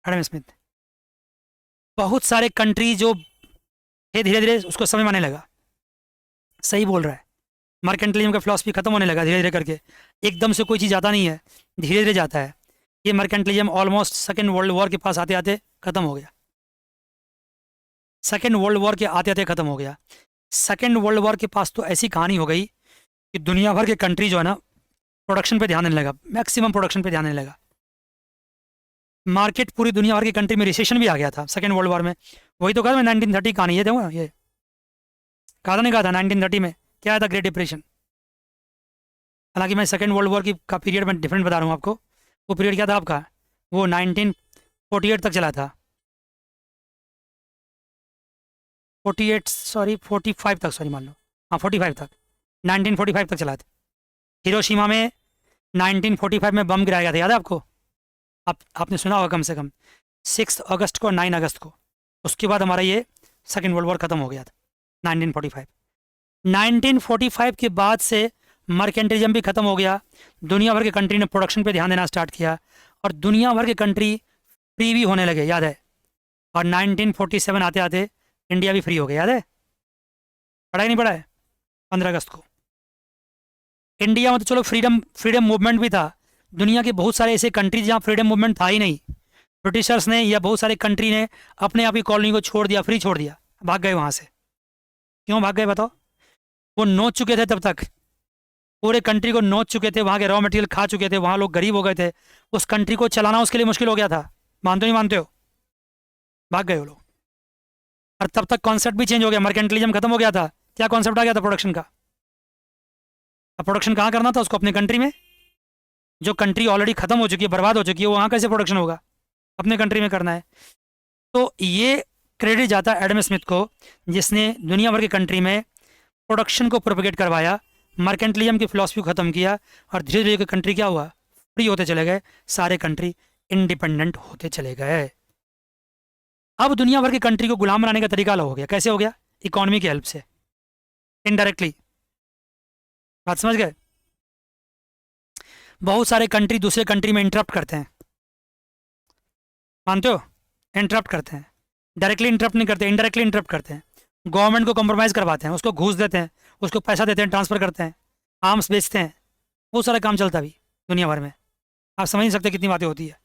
Adam Smith. बहुत सारे कंट्री जो धीरे धीरे उसको समझ में आने लगा। सही बोल रहा है, मर्केंटलिज्म का फिलॉसफी खत्म होने लगा धीरे धीरे करके। एकदम से कोई चीज़ जाता नहीं है, धीरे धीरे जाता है। ये mercantilism almost second world war के पास आते आते खत्म हो गया। सेकेंड वर्ल्ड वॉर के आते आते खत्म हो गया। सेकेंड वर्ल्ड वॉर के पास तो ऐसी कहानी हो गई कि दुनिया भर के कंट्री जो है ना, प्रोडक्शन पे ध्यान देने लगा, मैक्सिमम प्रोडक्शन पे ध्यान देने लगा। मार्केट पूरी दुनिया भर की कंट्री में रिसेशन भी आ गया था सेकेंड वर्ल्ड वॉर में। वही तो कहा मैं 1930 कहानी, ये देखो ये कहा था, नहीं कहा था 1930 में क्या आया था? Great depression. हालांकि मैं सेकेंड वर्ल्ड वॉर की का पीरियड में डिफरेंट बता रहा हूँ आपको। वो पीरियड क्या था आपका? वो 1948 तक चला था। 48 सॉरी 45 तक, सॉरी मान लो, हाँ 45 तक, 1945 तक चला था। हिरोशिमा में 1945 में बम गिराया गया था, याद है आपको? आपने सुना होगा कम से कम। 6 अगस्त को और 9 अगस्त को। उसके बाद हमारा ये सेकेंड वर्ल्ड वॉर ख़त्म हो गया था 1945। 1945 के बाद से मर्केंटिलिज्म भी ख़त्म हो गया। दुनिया भर के कंट्री ने प्रोडक्शन पे ध्यान देना स्टार्ट किया और दुनिया भर के कंट्री फ्री भी होने लगे, याद है? और 1947 आते आते इंडिया भी फ्री हो गया, याद है? पढ़ा ही नहीं पढ़ा है? 15 अगस्त को इंडिया में तो चलो फ्रीडम फ्रीडम मूवमेंट भी था। दुनिया के बहुत सारे ऐसे कंट्री जहाँ फ्रीडम मूवमेंट था ही नहीं, ब्रिटिशर्स ने या बहुत सारे कंट्री ने अपने आप ही कॉलोनी को छोड़ दिया, फ्री छोड़ दिया, भाग गए वहाँ से। क्यों भाग गए बताओ? वो नोच चुके थे तब तक, पूरे कंट्री को नोच चुके थे, वहाँ के रॉ मटेरियल खा चुके थे, वहाँ लोग गरीब हो गए थे, उस कंट्री को चलाना उसके लिए मुश्किल हो गया था। मानते नहीं मानते हो? भाग गए वो लोग। और तब तक कॉन्सेप्ट भी चेंज हो गया, मर्केंटलिज्म खत्म हो गया था। क्या कॉन्सेप्ट आ गया था? प्रोडक्शन का। अब प्रोडक्शन कहाँ करना था उसको? अपने कंट्री में। जो कंट्री ऑलरेडी खत्म हो चुकी है, बर्बाद हो चुकी है, वहाँ कैसे प्रोडक्शन होगा? अपने कंट्री में करना है। तो ये क्रेडिट जाता है एडम स्मिथ को, जिसने दुनिया भर की कंट्री में प्रोडक्शन को प्रोपेगेट करवाया, मर्केंटलिज्म की फिलॉसफी को ख़त्म किया और धीरे धीरे कंट्री क्या हुआ? फ्री होते चले गए, सारे कंट्री इंडिपेंडेंट होते चले गए। अब दुनिया भर की कंट्री को गुलाम बनाने का तरीका अलग हो गया। कैसे हो गया? इकोनॉमी की हेल्प से, इनडायरेक्टली। बात समझ गए? बहुत सारे कंट्री दूसरे कंट्री में इंटरप्ट करते हैं, मानते हो? इंटरप्ट करते हैं। डायरेक्टली इंटरप्ट नहीं करते, इनडायरेक्टली इंटरप्ट करते हैं। गवर्नमेंट को कॉम्प्रोमाइज़ करवाते हैं, उसको घूस देते हैं, उसको पैसा देते हैं, ट्रांसफ़र करते हैं, आर्म्स बेचते हैं, बहुत सारा काम चलता भी दुनिया भर में। आप समझ नहीं सकते कितनी बातें होती है।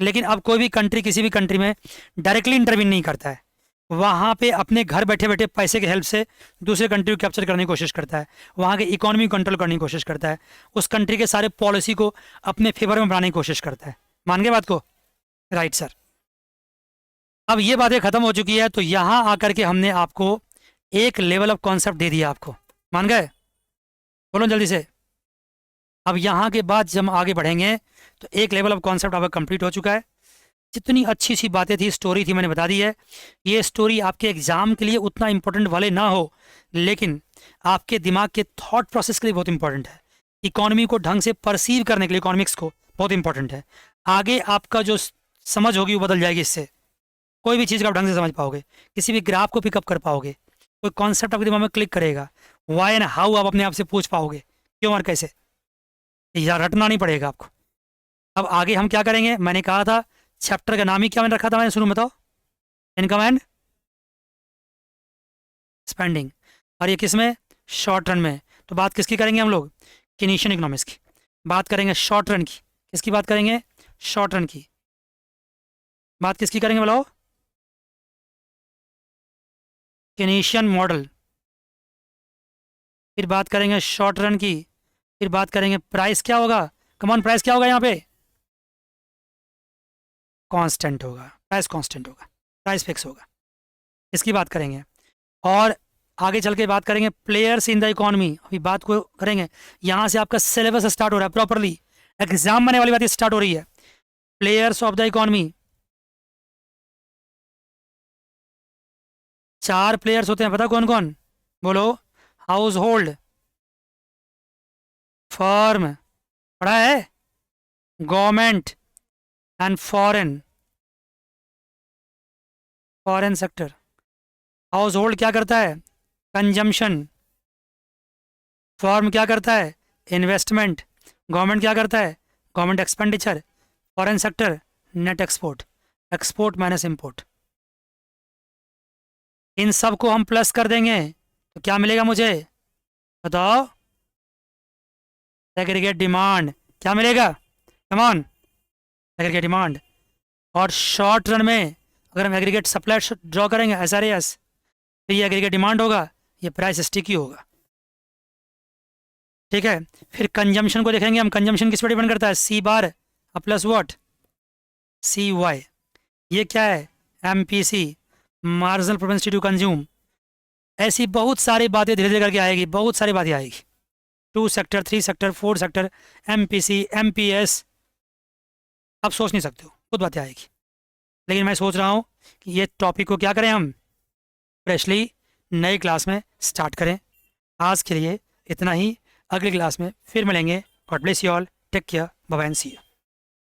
लेकिन अब कोई भी कंट्री किसी भी कंट्री में डायरेक्टली इंटरवीन नहीं करता है, वहाँ पे अपने घर बैठे बैठे पैसे के हेल्प से दूसरे कंट्री को कैप्चर करने की कोशिश करता है, वहाँ के इकोनॉमी को कंट्रोल करने की कोशिश करता है, उस कंट्री के सारे पॉलिसी को अपने फेवर में बनाने की कोशिश करता है। मान गए बात को? Right sir. अब ये बातें ख़त्म हो चुकी है, तो यहाँ आकर के हमने आपको एक लेवल ऑफ कॉन्सेप्ट दे दिया आपको, मान गए? बोलो जल्दी से। अब यहाँ के बाद जब हम आगे बढ़ेंगे तो एक लेवल ऑफ कॉन्सेप्ट आपका कंप्लीट हो चुका है। जितनी अच्छी सी बातें थी, स्टोरी थी, मैंने बता दी है। ये स्टोरी आपके एग्जाम के लिए उतना इंपॉर्टेंट वाले ना हो, लेकिन आपके दिमाग के थॉट प्रोसेस के लिए बहुत इंपॉर्टेंट है। इकोनॉमी को ढंग से परसीव करने के लिए, इकोनॉमिक्स को बहुत इंपॉर्टेंट है। आगे आपका जो समझ होगी वो बदल जाएगी इससे। कोई भी चीज़ का आप ढंग से समझ पाओगे, किसी भी ग्राफ को पिकअप कर पाओगे, कोई कॉन्सेप्ट आपके दिमाग में क्लिक करेगा, वाई एंड हाउ आप अपने आप से पूछ पाओगे, क्यों और कैसे, या रटना नहीं पड़ेगा आपको। अब आगे हम क्या करेंगे, मैंने कहा था चैप्टर का नाम ही क्या मैंने रखा था, मैंने शुरू में बताओ, इनकम एंड स्पेंडिंग। और ये किस में, शॉर्ट रन में। तो बात किसकी करेंगे हम लोग, केनीशियन इकोनॉमिक्स की बात करेंगे, शॉर्ट रन की। किसकी बात करेंगे, शॉर्ट रन की। बात किसकी करेंगे बताओ, केनीशियन मॉडल। फिर बात करेंगे शॉर्ट रन की। फिर बात करेंगे प्राइस क्या होगा, कमॉन प्राइस क्या होगा यहाँ पे, कांस्टेंट होगा, प्राइस कांस्टेंट होगा, प्राइस फिक्स होगा, इसकी बात करेंगे। और आगे चल के बात करेंगे प्लेयर्स इन द इकोनॉमी, अभी बात को करेंगे। यहाँ से आपका सिलेबस स्टार्ट हो रहा है प्रॉपरली, एग्जाम बनने वाली बात स्टार्ट हो रही है। Players of the economy, 4 players होते हैं, पता कौन कौन, बोलो, हाउस होल्ड, फर्म, पढ़ा है, government and foreign, foreign sector. House hold क्या करता है, कंजम्पशन। फर्म क्या करता है, इन्वेस्टमेंट। गवर्नमेंट क्या करता है, government expenditure. Foreign sector, net export, export minus import. इन सब को हम प्लस कर देंगे तो क्या मिलेगा मुझे बताओ, एग्रीगेट डिमांड। क्या मिलेगा, कम ऑन, एग्रीगेट डिमांड। और शॉर्ट रन में अगर हम एग्रीगेट सप्लाई ड्रॉ करेंगे, SRAS, तो ये एग्रीगेट डिमांड होगा, ये प्राइस स्टिकी होगा, ठीक है। फिर कंजम्पशन को देखेंगे हम, कंजम्पशन किस पर डिपेंड करता है, C bar plus what, CY। ये क्या है, MPC, marginal propensity to consume. ऐसी बहुत सारी बातें धीरे धीरे करके आएगी, बहुत सारी बातें आएगी। 2 sector, 3 sector, 4 sector, MPC, MPS, आप सोच नहीं सकते हो, खुद बातें आएगी। लेकिन मैं सोच रहा हूँ कि ये टॉपिक को क्या करें हम, फ्रेशली नई क्लास में स्टार्ट करें। आज के लिए इतना ही, अगली क्लास में फिर मिलेंगे। God bless you all, take care, bye bye and see you.